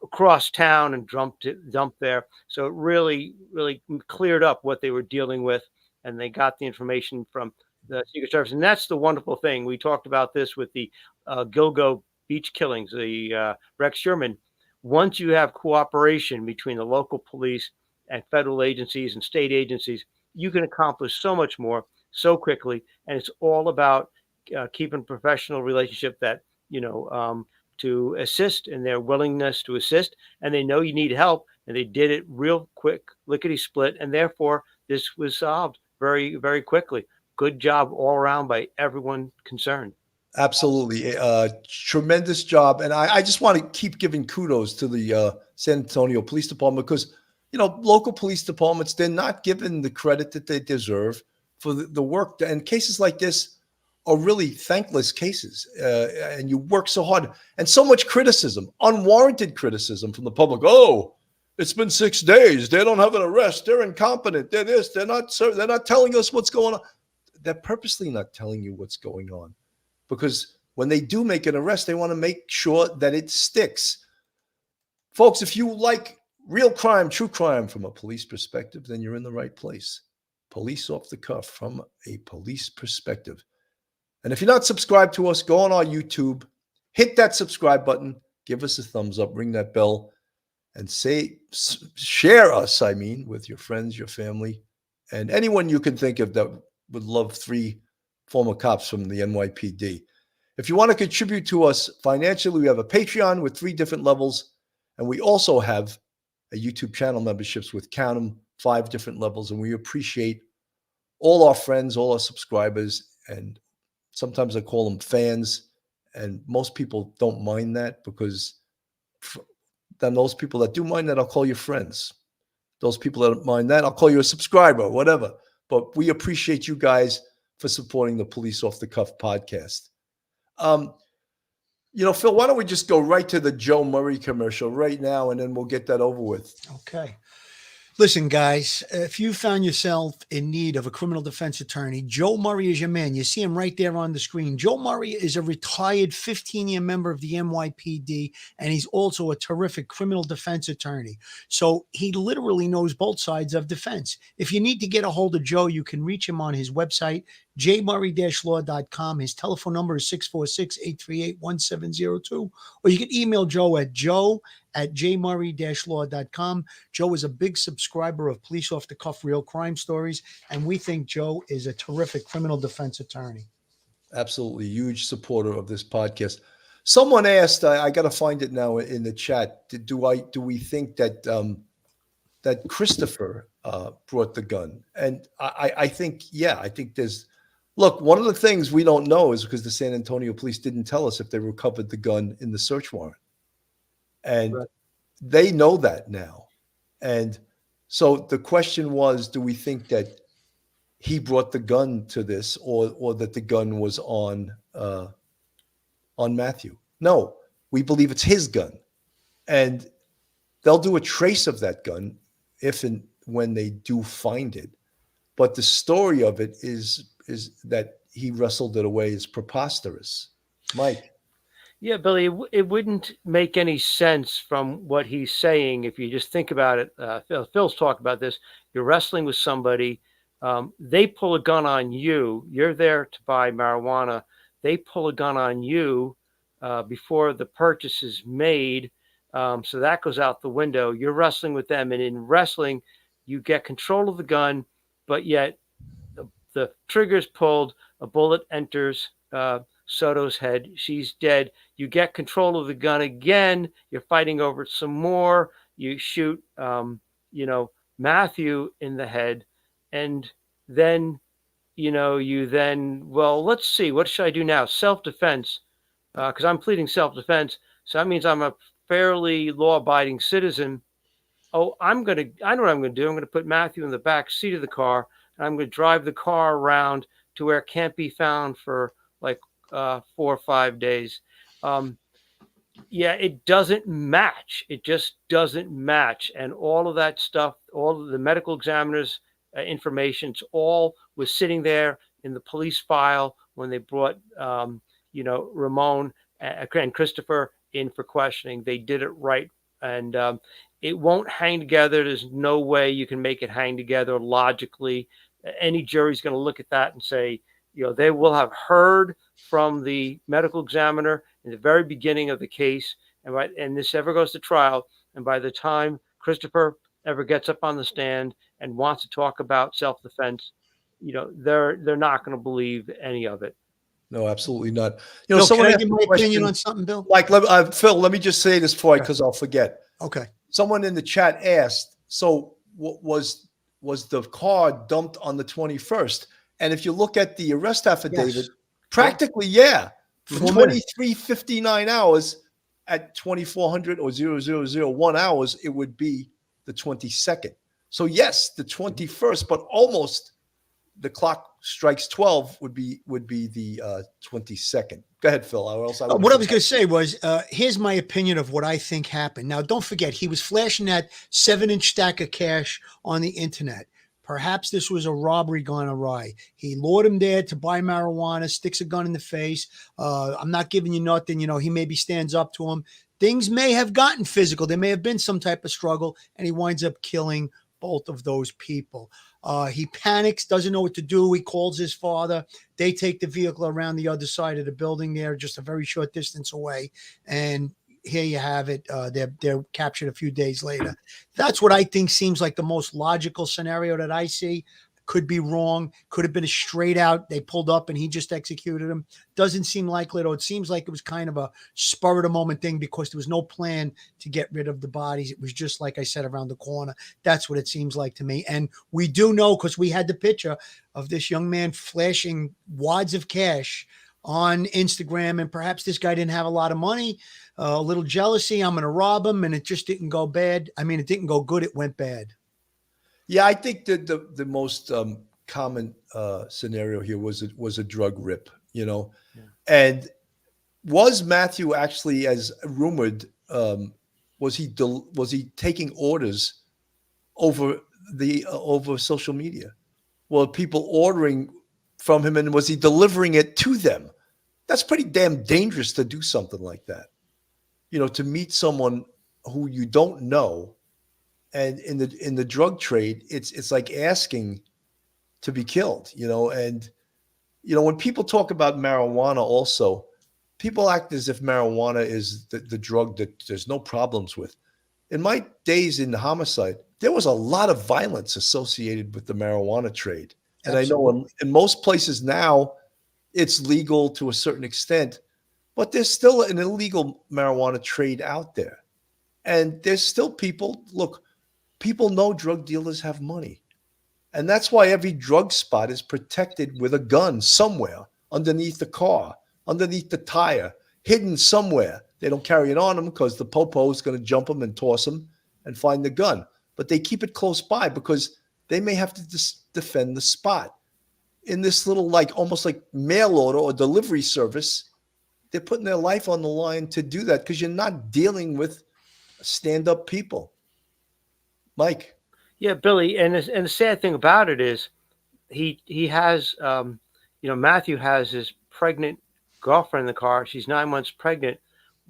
across town and dumped there. So it really, really cleared up what they were dealing with, and they got the information from the Secret Service. And that's the wonderful thing. We talked about this with the Gilgo beach killings, the Rex Sherman. Once you have cooperation between the local police and federal agencies and state agencies, you can accomplish so much more so quickly. And it's all about keeping a professional relationship that, to assist and their willingness to assist. And they know you need help, and they did it real quick, lickety split. And therefore, this was solved very, very quickly. Good job all around by everyone concerned. Absolutely. Tremendous job. And I just want to keep giving kudos to the San Antonio Police Department because, local police departments, they're not given the credit that they deserve for the work. And cases like this are really thankless cases. And you work so hard and so much criticism, unwarranted criticism from the public. Oh, it's been 6 days. They don't have an arrest. They're incompetent. They're this. They're not telling us what's going on. They're purposely not telling you what's going on. Because when they do make an arrest, they want to make sure that it sticks. Folks, if you like real crime, true crime from a police perspective, then you're in the right place. Police Off the Cuff from a police perspective. And if you're not subscribed to us, go on our YouTube, hit that subscribe button, give us a thumbs up, ring that bell, and share us, with your friends, your family, and anyone you can think of that would love 3 former cops from the NYPD. If you want to contribute to us financially, we have a Patreon with 3 different levels, and we also have a YouTube channel memberships with, count them, 5 different levels, and we appreciate all our friends, all our subscribers, and sometimes I call them fans, and most people don't mind that because then those people that do mind that, I'll call you friends. Those people that don't mind that, I'll call you a subscriber, whatever. But we appreciate you guys for supporting the Police Off the Cuff podcast. Phil, why don't we just go right to the Joe Murray commercial right now, and then we'll get that over with. Okay. Listen, guys, if you found yourself in need of a criminal defense attorney, Joe Murray is your man. You see him right there on the screen. Joe Murray is a retired 15-year member of the NYPD, and he's also a terrific criminal defense attorney. So he literally knows both sides of defense. If you need to get a hold of Joe, you can reach him on his website, jmurray-law.com. His telephone number is 646-838-1702. Or you can email Joe at jmurray-law.com. Joe is a big subscriber of Police Off the Cuff Real Crime Stories, and we think Joe is a terrific criminal defense attorney. Absolutely. Huge supporter of this podcast. Someone asked, I got to find it now in the chat, do we think that that Christopher brought the gun? And I think, I think look, one of the things we don't know is because the San Antonio police didn't tell us if they recovered the gun in the search warrant. And right. They know that now. And so the question was, do we think that he brought the gun to this or that the gun was on on Matthew. No, we believe it's his gun. And they'll do a trace of that gun if and when they do find it. But the story of it is that he wrestled it away is preposterous. Mike. Yeah, Billy, it wouldn't make any sense from what he's saying if you just think about it. Phil's talked about this. You're wrestling with somebody. They pull a gun on you. You're there to buy marijuana. They pull a gun on you before the purchase is made. So that goes out the window. You're wrestling with them. And in wrestling, you get control of the gun, but yet the trigger's pulled, a bullet enters Soto's head. She's dead. You get control of the gun again. You're fighting over it some more. You shoot, Matthew in the head. And then, well, let's see, what should I do now? Self-defense, because I'm pleading self-defense. So that means I'm a fairly law-abiding citizen. Oh, I know what I'm going to do. I'm going to put Matthew in the back seat of the car, and I'm going to drive the car around to where it can't be found for like 4 or 5 days. It doesn't match. It just doesn't match. And all of that stuff, all of the medical examiner's information, it's all was sitting there in the police file when they brought, Ramon and Christopher in for questioning. They did it right. And it won't hang together. There's no way you can make it hang together logically. Any jury's going to look at that and say, they will have heard from the medical examiner in the very beginning of the case, and this ever goes to trial, and by the time Christopher ever gets up on the stand and wants to talk about self-defense, they're not going to believe any of it. No, absolutely not. Bill, someone can I asked give a my question, opinion on something, Bill? Mike, Phil, let me just say this because I'll forget. Okay. Someone in the chat asked, so was the car dumped on the 21st? And if you look at the arrest affidavit, Yes. practically, yeah, for 4 minutes. 23:59 hours at 2400 or 0001 hours, it would be the 22nd. So yes, the 21st, but almost the clock strikes 12 would be the 22nd. Go ahead, Phil. Or else What I was going to say was, here's my opinion of what I think happened. Now, don't forget, he was flashing that 7-inch stack of cash on the internet. Perhaps this was a robbery gone awry. He lured him there to buy marijuana, sticks a gun in the face. I'm not giving you nothing. He maybe stands up to him. Things may have gotten physical. There may have been some type of struggle, and he winds up killing both of those people. He panics, doesn't know what to do. He calls his father. They take the vehicle around the other side of the building there, just a very short distance away. And here you have it. They're captured a few days later. That's what I think seems like the most logical scenario that I see. Could be wrong. Could have been a straight out. They pulled up and he just executed him. Doesn't seem likely, though. It seems like it was kind of a spur of the moment thing because there was no plan to get rid of the bodies. It was just, like I said, around the corner. That's what it seems like to me. And we do know, because we had the picture of this young man flashing wads of cash on Instagram, and perhaps this guy didn't have a lot of money, a little jealousy. I'm going to rob him, and it just didn't go bad. I mean, it didn't go good. It went bad. Yeah, I think that the most common scenario here was a drug rip, and was Matthew actually, as rumored, was he taking orders over social media? Well, people ordering from him, and was he delivering it to them? That's pretty damn dangerous to do something like that. To meet someone who you don't know. And in the drug trade, it's like asking to be killed, and when people talk about marijuana also, people act as if marijuana is the drug that there's no problems with. In my days in the homicide, there was a lot of violence associated with the marijuana trade. And Absolutely. I know in most places now it's legal to a certain extent, but there's still an illegal marijuana trade out there. And there's still people know drug dealers have money. And that's why every drug spot is protected with a gun somewhere underneath the car, underneath the tire, hidden somewhere. They don't carry it on them because the popo is going to jump them and toss them and find the gun. But they keep it close by because they may have to defend the spot. In this little, almost like mail order or delivery service, they're putting their life on the line to do that because you're not dealing with stand-up people. Mike. Yeah, Billy, and the sad thing about it is he has Matthew has his pregnant girlfriend in the car. She's 9 months pregnant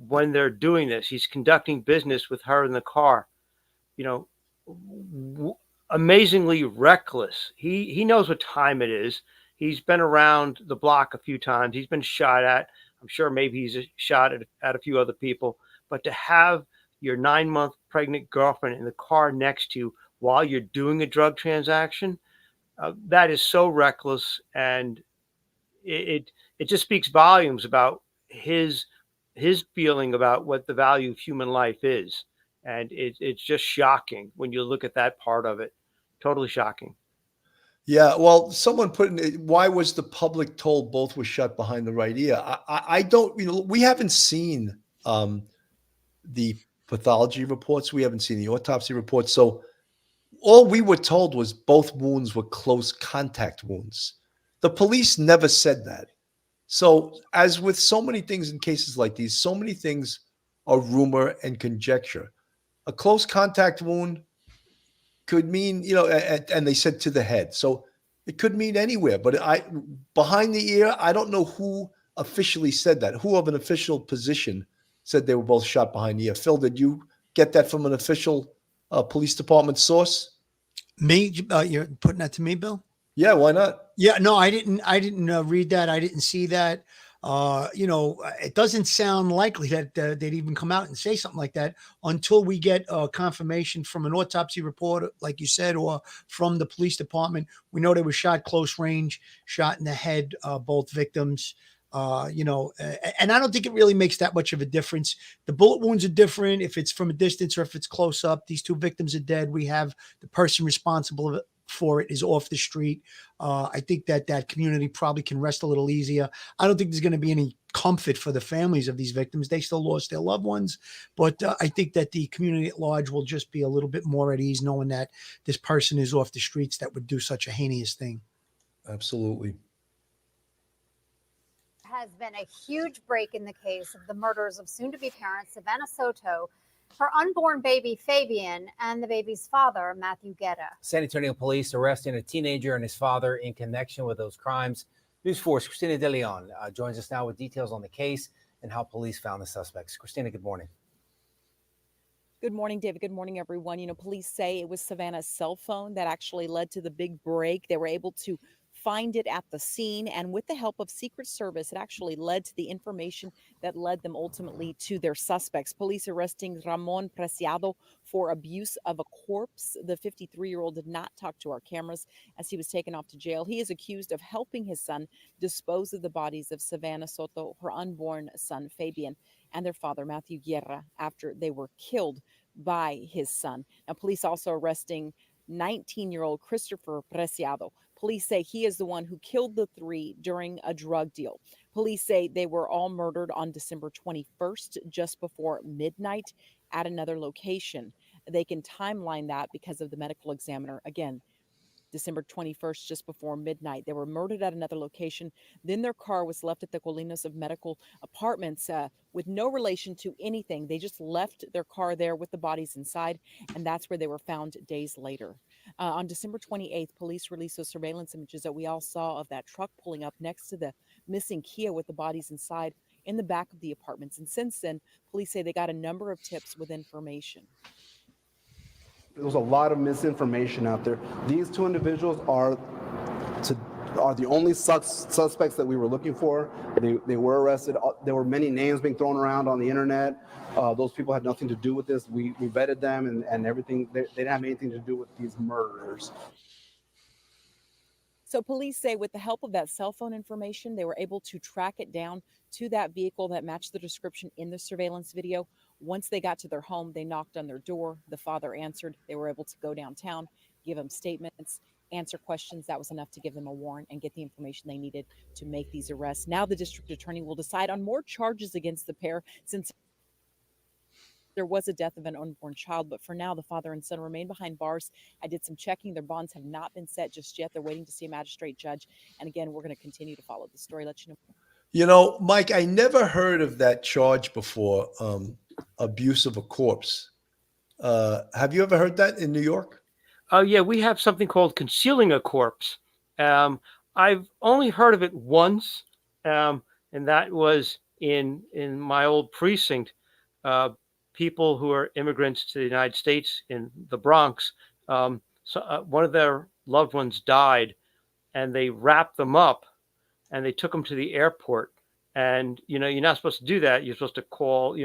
when they're doing this. He's conducting business with her in the car. Amazingly reckless. He knows what time it is. He's been around the block a few times. He's been shot at. I'm sure maybe he's shot at a few other people. But to have your 9-month pregnant girlfriend in the car next to you while you're doing a drug transaction, that is so reckless, and it just speaks volumes about his feeling about what the value of human life is, and it's just shocking when you look at that part of it. Totally shocking. Yeah, well, someone put in it, why was the public told both were shot behind the right ear? I don't, we haven't seen the pathology reports. We haven't seen the autopsy reports. So all we were told was both wounds were close contact wounds. The police never said that. So as with so many things in cases like these, so many things are rumor and conjecture. A close contact wound could mean, and they said to the head. So it could mean anywhere, but behind the ear, I don't know who officially said that. Who of an official position said they were both shot behind the ear? Phil, did you get that from an official police department source? Me? You're putting that to me, Bill? Yeah, why not? Yeah, no, I didn't read that. I didn't see that. It doesn't sound likely that they'd even come out and say something like that until we get confirmation from an autopsy report, like you said, or from the police department. We know they were shot close range, shot in the head, both victims. And I don't think it really makes that much of a difference. The bullet wounds are different if it's from a distance or if it's close up. These two victims are dead. We have the person responsible for it is off the street. I think that community probably can rest a little easier. I don't think there's going to be any comfort for the families of these victims. They still lost their loved ones, but I think that the community at large will just be a little bit more at ease knowing that this person is off the streets that would do such a heinous thing. Absolutely. Has been a huge break in the case of the murders of soon-to-be parents Savannah Soto, her unborn baby Fabian, and the baby's father, Matthew Guerra. San Antonio police arresting a teenager and his father in connection with those crimes. News 4's Christina De Leon joins us now with details on the case and how police found the suspects. Christina, good morning. Good morning, David. Good morning, everyone. Police say it was Savannah's cell phone that actually led to the big break. They were able to find it at the scene, and with the help of Secret Service, it actually led to the information that led them ultimately to their suspects. Police arresting Ramon Presciado for abuse of a corpse. The 53-year-old did not talk to our cameras as he was taken off to jail. He is accused of helping his son dispose of the bodies of Savannah Soto, her unborn son Fabian, and their father Matthew Guerra after they were killed by his son. Now, police also arresting 19-year-old Christopher Prasiado. Police say he is the one who killed the three during a drug deal. Police say they were all murdered on December 21st, just before midnight at another location. They can timeline that because of the medical examiner. Again, December 21st, just before midnight. They were murdered at another location. Then their car was left at the Colinas of Medical Apartments with no relation to anything. They just left their car there with the bodies inside, and that's where they were found days later. On December 28th, police released those surveillance images that we all saw of that truck pulling up next to the missing Kia with the bodies inside in the back of the apartments. And since then, police say they got a number of tips with information. There was a lot of misinformation out there. These two individuals are the only suspects that we were looking for. They were arrested. There were many names being thrown around on the internet. Those people had nothing to do with this. We vetted them and everything. They didn't have anything to do with these murderers. So police say with the help of that cell phone information, they were able to track it down to that vehicle that matched the description in the surveillance video. Once they got to their home, they knocked on their door. The father answered. They were able to go downtown, give them statements, answer questions. That was enough to give them a warrant and get the information they needed to make these arrests. Now the district attorney will decide on more charges against the pair since there was a death of an unborn child. But for now, the father and son remain behind bars. I did some checking. Their bonds have not been set just yet. They're waiting to see a magistrate judge. And again, we're going to continue to follow the story, let you know. You know, Mike, I never heard of that charge before. Abuse of a corpse. Have you ever heard that in New York? Oh yeah, we have something called concealing a corpse. I've only heard of it once, and that was in my old precinct. Uh, People who are immigrants to the United States in the Bronx, one of their loved ones died, and they wrapped them up and they took them to the airport. And you're not supposed to do that. You're supposed to call,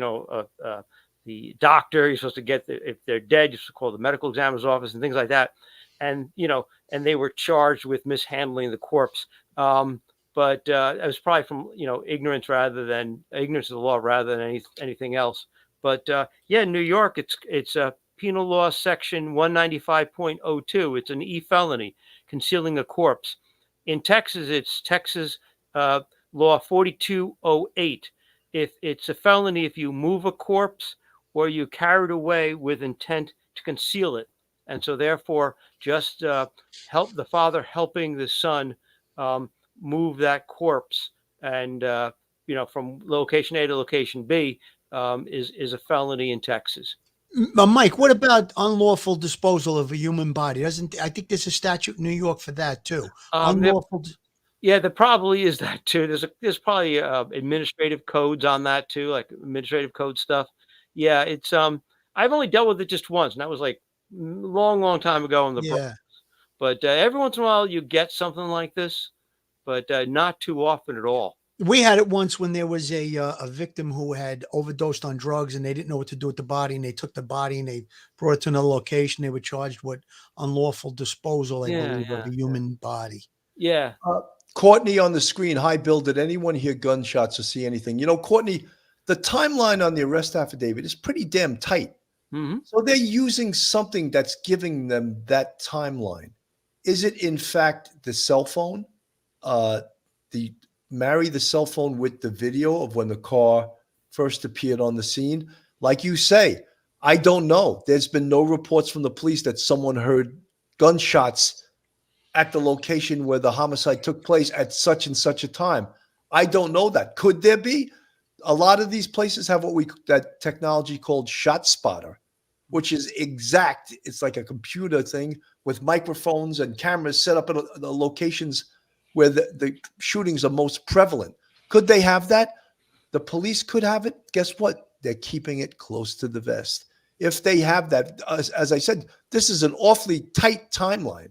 the doctor. You're supposed to if they're dead, you're supposed to call the medical examiner's office and things like that. And and they were charged with mishandling the corpse. But it was probably from ignorance of the law rather than anything else. But yeah, in New York, it's a penal law section 195.02. It's an felony, concealing a corpse. In Texas, it's Texas law 4208. If it's a felony if you move a corpse or you carry it away with intent to conceal it. And so therefore, just help the father helping the son move that corpse and from location A to location B is a felony in Texas. Mike, what about unlawful disposal of a human body? I think there's a statute in New York for that too. Unlawful. Yeah, there probably is that too. There's probably administrative codes on that too, like administrative code stuff. Yeah, it's I've only dealt with it just once, and that was like long time ago in the Bronx. But every once in a while you get something like this, but not too often at all. We had it once when there was a victim who had overdosed on drugs and they didn't know what to do with the body, and they took the body and they brought it to another location. They were charged with unlawful disposal, I believe, of the human body. Yeah. Courtney on the screen. Hi, Bill. Did anyone hear gunshots or see anything? Courtney, the timeline on the arrest affidavit is pretty damn tight. Mm-hmm. So they're using something that's giving them that timeline. Is it in fact the cell phone? Marry the cell phone with the video of when the car first appeared on the scene? Like you say, I don't know. There's been no reports from the police that someone heard gunshots at the location where the homicide took place at such and such a time. I don't know that. Could there be? A lot of these places have that technology called Shot Spotter, which is exact. It's like a computer thing with microphones and cameras set up at the locations where the shootings are most prevalent. Could they have that? The police could have it. Guess what? They're keeping it close to the vest. If they have that, as I said, this is an awfully tight timeline.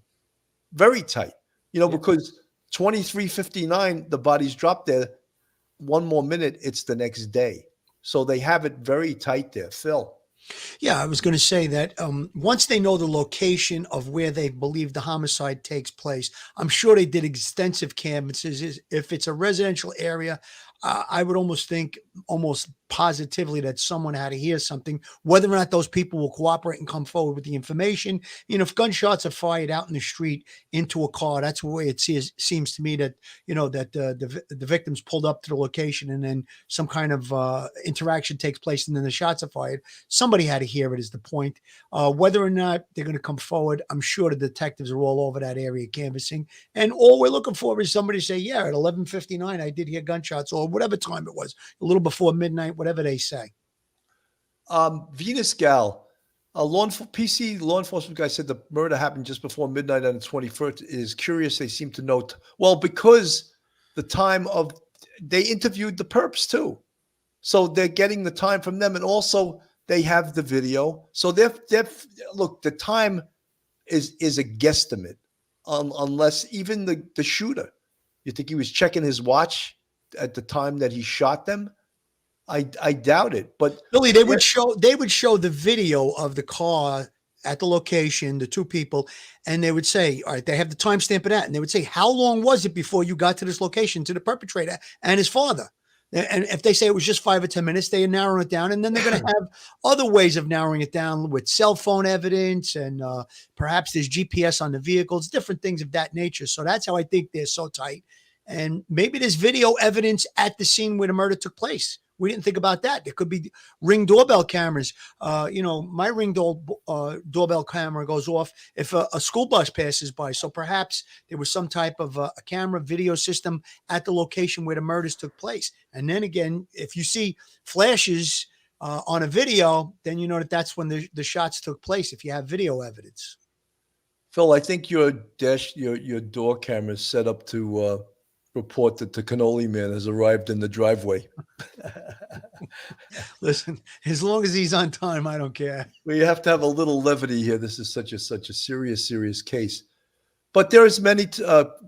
Very tight, because 23:59, the body's dropped there. One more minute, it's the next day. So they have it very tight there, Phil. Yeah, I was going to say that once they know the location of where they believe the homicide takes place, I'm sure they did extensive canvases. If it's a residential area, I would almost think almost positively that someone had to hear something, whether or not those people will cooperate and come forward with the information. If gunshots are fired out in the street into a car, that's the way it seems to me that, that the victims pulled up to the location and then some kind of interaction takes place and then the shots are fired. Somebody had to hear it is the point. Whether or not they're going to come forward, I'm sure the detectives are all over that area canvassing. And all we're looking for is somebody to say, yeah, at 11:59, I did hear gunshots, or whatever time it was, a little before midnight, whatever they say. Venus Gal, PC law enforcement guy said the murder happened just before midnight on the 21st. Is curious. They seem to know. Because the time they interviewed the perps too. So they're getting the time from them. And also they have the video. So look, the time is a guesstimate unless even the shooter, you think he was checking his watch at the time that he shot them? I doubt it. But Billy, they would show the video of the car at the location, the two people, and they would say, all right, they have the timestamp of that, and they would say, how long was it before you got to this location, to the perpetrator and his father? And if they say it was just 5 or 10 minutes, they narrow it down, and then they're going to have other ways of narrowing it down with cell phone evidence, and perhaps there's GPS on the vehicles, different things of that nature. So that's how I think they're so tight. And maybe there's video evidence at the scene where the murder took place. We didn't think about that. There could be Ring doorbell cameras. My Ring doorbell camera goes off if a school bus passes by. So perhaps there was some type of a camera video system at the location where the murders took place. And then again, if you see flashes on a video, then you know that's when the shots took place, if you have video evidence. Phil, I think your door camera is set up to report that the cannoli man has arrived in the driveway. Listen, as long as he's on time, I don't care. We have to have a little levity here. This is such a serious case. But there's many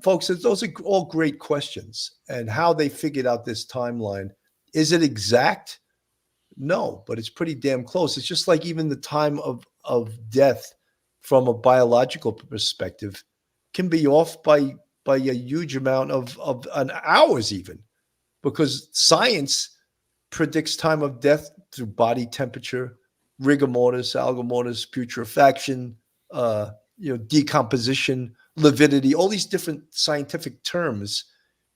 folks, those are all great questions. And how they figured out this timeline. Is it exact? No, but it's pretty damn close. It's just like even the time of death from a biological perspective can be off by a huge amount of an hours even, because science predicts time of death through body temperature, rigor mortis, algor mortis, putrefaction, decomposition, lividity, all these different scientific terms.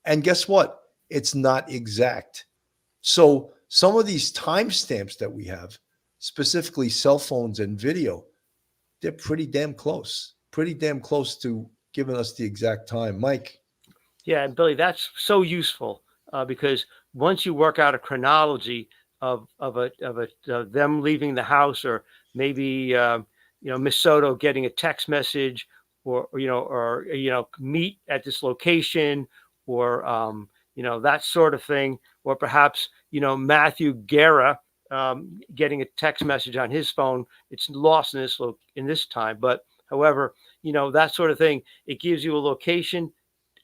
And guess what? It's not exact. So some of these timestamps that we have, specifically cell phones and video, they're pretty damn close to giving us the exact time. Mike. Yeah, and Billy, that's so useful because once you work out a chronology of them leaving the house, or maybe Miss Soto getting a text message, or meet at this location, or that sort of thing, or perhaps Matthew Guerra getting a text message on his phone. It's lost in this time, but however, that sort of thing, it gives you a location,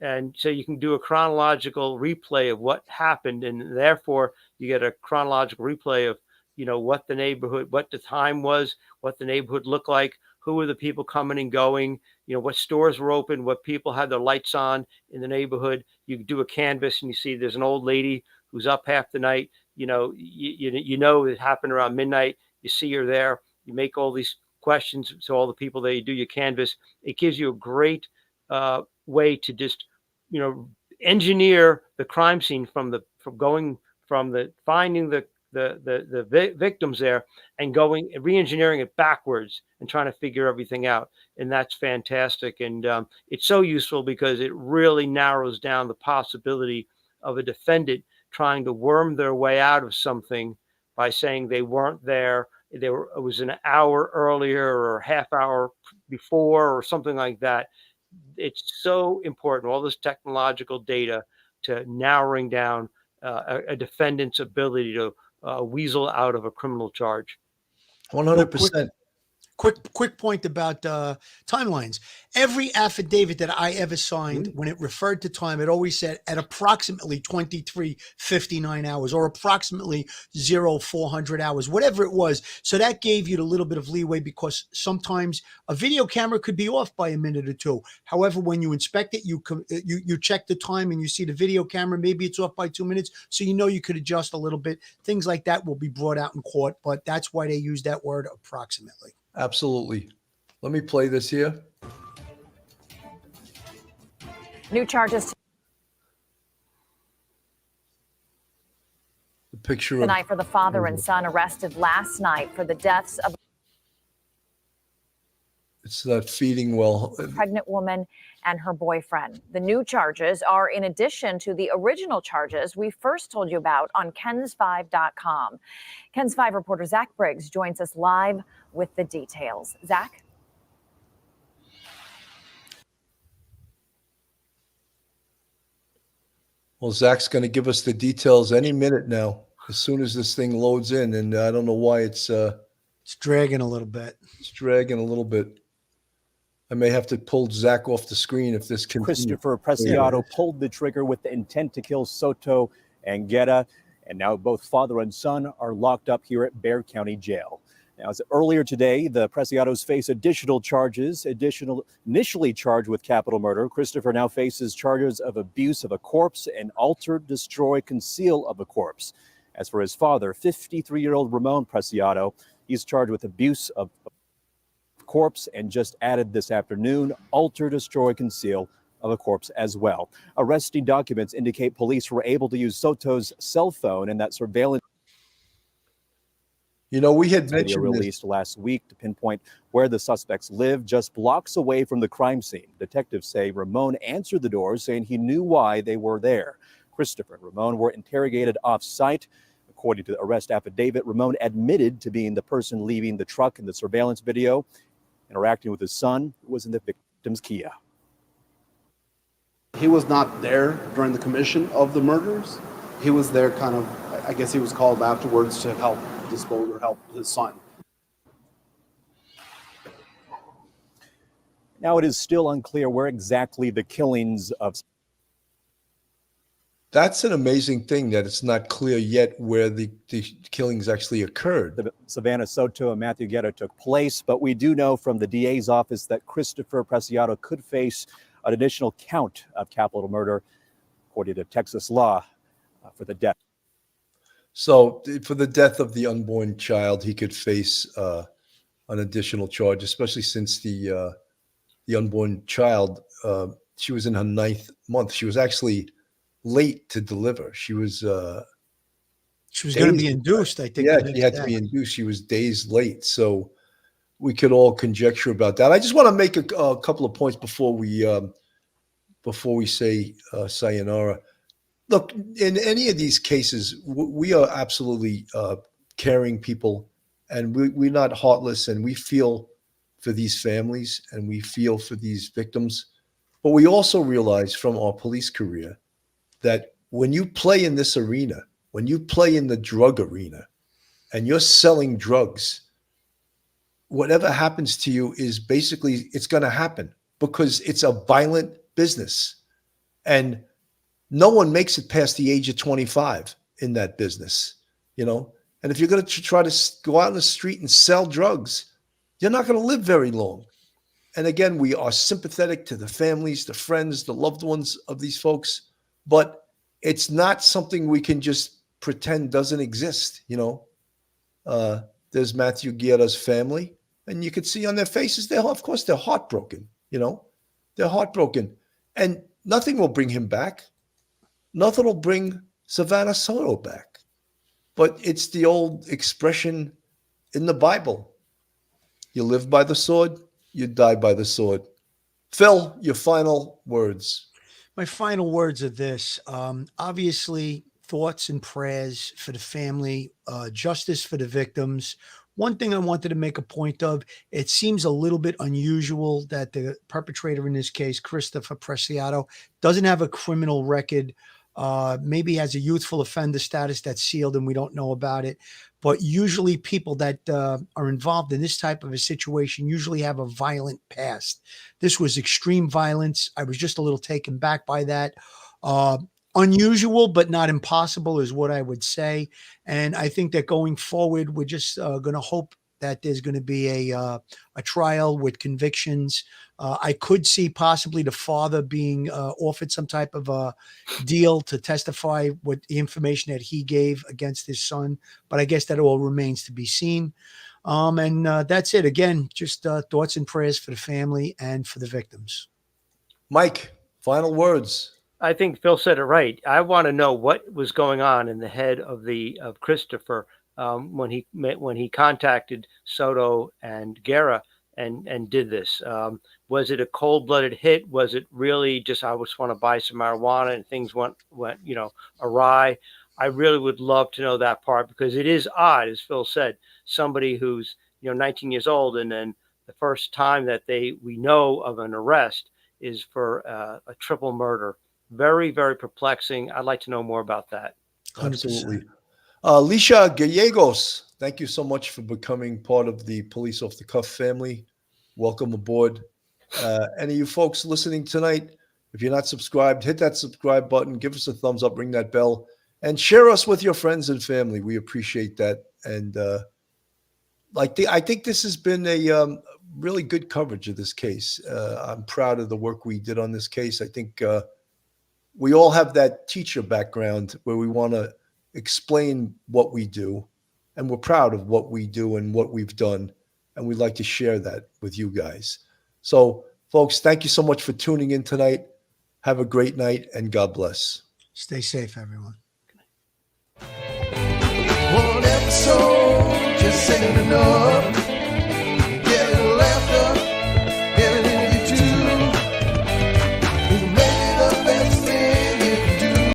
and so you can do a chronological replay of what happened, and therefore you get a chronological replay of what the neighborhood, what the time was, what the neighborhood looked like, who were the people coming and going, what stores were open, what people had their lights on in the neighborhood. You do a canvas and you see there's an old lady who's up half the night. It happened around midnight. You see her there. You make all these questions to all the people that you do your canvas. It gives you a great way to just engineer the crime scene from finding the victims there and going re-engineering it backwards and trying to figure everything out. And that's fantastic. And it's so useful because it really narrows down the possibility of a defendant trying to worm their way out of something by saying they weren't there. It was an hour earlier or a half hour before or something like that. It's so important, all this technological data, to narrowing down a defendant's ability to weasel out of a criminal charge. 100%. Quick point about timelines. Every affidavit that I ever signed, when it referred to time, it always said at approximately 23:59 hours or approximately 0400 hours, whatever it was. So that gave you a little bit of leeway, because sometimes a video camera could be off by a minute or two. However, when you inspect it, you check the time and you see the video camera, maybe it's off by 2 minutes. So you could adjust a little bit. Things like that will be brought out in court, but that's why they use that word approximately. Absolutely. Let me play this here. New charges The picture tonight for the father and son arrested last night for the deaths of it's that feeding well. a pregnant woman and her boyfriend. The new charges are in addition to the original charges we first told you about on KENS5.com. KENS 5 reporter Zach Briggs joins us live with the details. Zach? Well, Zach's going to give us the details any minute now, as soon as this thing loads in. And I don't know why it's dragging a little bit. It's dragging a little bit. I may have to pull Zach off the screen if this continues. Christopher Prasiado pulled the trigger with the intent to kill Soto and Guerra, and now both father and son are locked up here at Bexar County Jail. Now, as earlier today, the Prasiados face additional charges. Initially charged with capital murder, Christopher now faces charges of abuse of a corpse and alter, destroy, conceal of a corpse. As for his father, 53-year-old Ramon Presciado, he's charged with abuse of corpse and just added this afternoon, alter, destroy, conceal of a corpse as well. Arresting documents indicate police were able to use Soto's cell phone and that surveillance You know, we had video mentioned this. released last week to pinpoint where the suspects live, just blocks away from the crime scene. Detectives say Ramon answered the door, saying he knew why they were there. Christopher and Ramon were interrogated off-site. According to the arrest affidavit, Ramon admitted to being the person leaving the truck in the surveillance video, interacting with his son, who was in the victim's Kia. He was not there during the commission of the murders. He was there kind of, I guess he was called afterwards to help dispose or help his son. Now it is still unclear where exactly the killings of That's an amazing thing that it's not clear yet where the killings actually occurred. Savannah Soto and Matthew Guerra took place, but we do know from the DA's office that Christopher Prasiado could face an additional count of capital murder, according to Texas law, for the death. So for the death of the unborn child, he could face an additional charge, especially since the unborn child, she was in her 9th month. She was actually late to deliver. She was going to be induced, I think. Yeah, she had to be induced. She was days late. So we could all conjecture about that. I just want to make a couple of points before we say sayonara. Look, in any of these cases, we are absolutely caring people, and we're not heartless, and we feel for these families and we feel for these victims. But we also realize from our police career that when you play in this arena, when you play in the drug arena and you're selling drugs, whatever happens to you is basically, it's going to happen because it's a violent business. And no one makes it past the age of 25 in that business, you know? And if you're going to try to go out in the street and sell drugs, you're not going to live very long. And again, we are sympathetic to the families, the friends, the loved ones of these folks, but it's not something we can just pretend doesn't exist, you know? There's Matthew Guerra's family, and you could see on their faces, of course, they're heartbroken, you know? They're heartbroken. And nothing will bring him back. Nothing will bring Savannah Soto back. But it's the old expression in the Bible. You live by the sword, you die by the sword. Phil, your final words. My final words are this. Obviously, thoughts and prayers for the family, justice for the victims. One thing I wanted to make a point of, it seems a little bit unusual that the perpetrator in this case, Christopher Prasiado, doesn't have a criminal record. Maybe has a youthful offender status that's sealed and we don't know about it. But usually people that are involved in this type of a situation usually have a violent past. This was extreme violence. I was just a little taken back by that. Unusual, but not impossible is what I would say. And I think that going forward, we're just going to hope that there's going to be a trial with convictions. I could see possibly the father being offered some type of a deal to testify with the information that he gave against his son, but I guess that all remains to be seen. And that's it. Again, just thoughts and prayers for the family and for the victims. Mike, final words. I think Phil said it right. I want to know what was going on in the head of Christopher when he contacted Soto and Guerra and did this. Was it a cold-blooded hit? Was it really just, I just want to buy some marijuana and things went awry? I really would love to know that part, because it is odd, as Phil said, somebody who's 19 years old, and then the first time that we know of an arrest is for a triple murder. Very, very perplexing. I'd like to know more about that. 100%. Absolutely. Alicia Gallegos, thank you so much for becoming part of the Police Off the Cuff family. Welcome aboard. Any of you folks listening tonight, if you're not subscribed, hit that subscribe button, give us a thumbs up, ring that bell, and share us with your friends and family. We appreciate that. And I think this has been a really good coverage of this case. I'm proud of the work we did on this case. I think we all have that teacher background where we want to explain what we do, and we're proud of what we do and what we've done, and we'd like to share that with you guys. So, folks, thank you so much for tuning in tonight. Have a great night and God bless. Stay safe, everyone. One episode just ain't enough.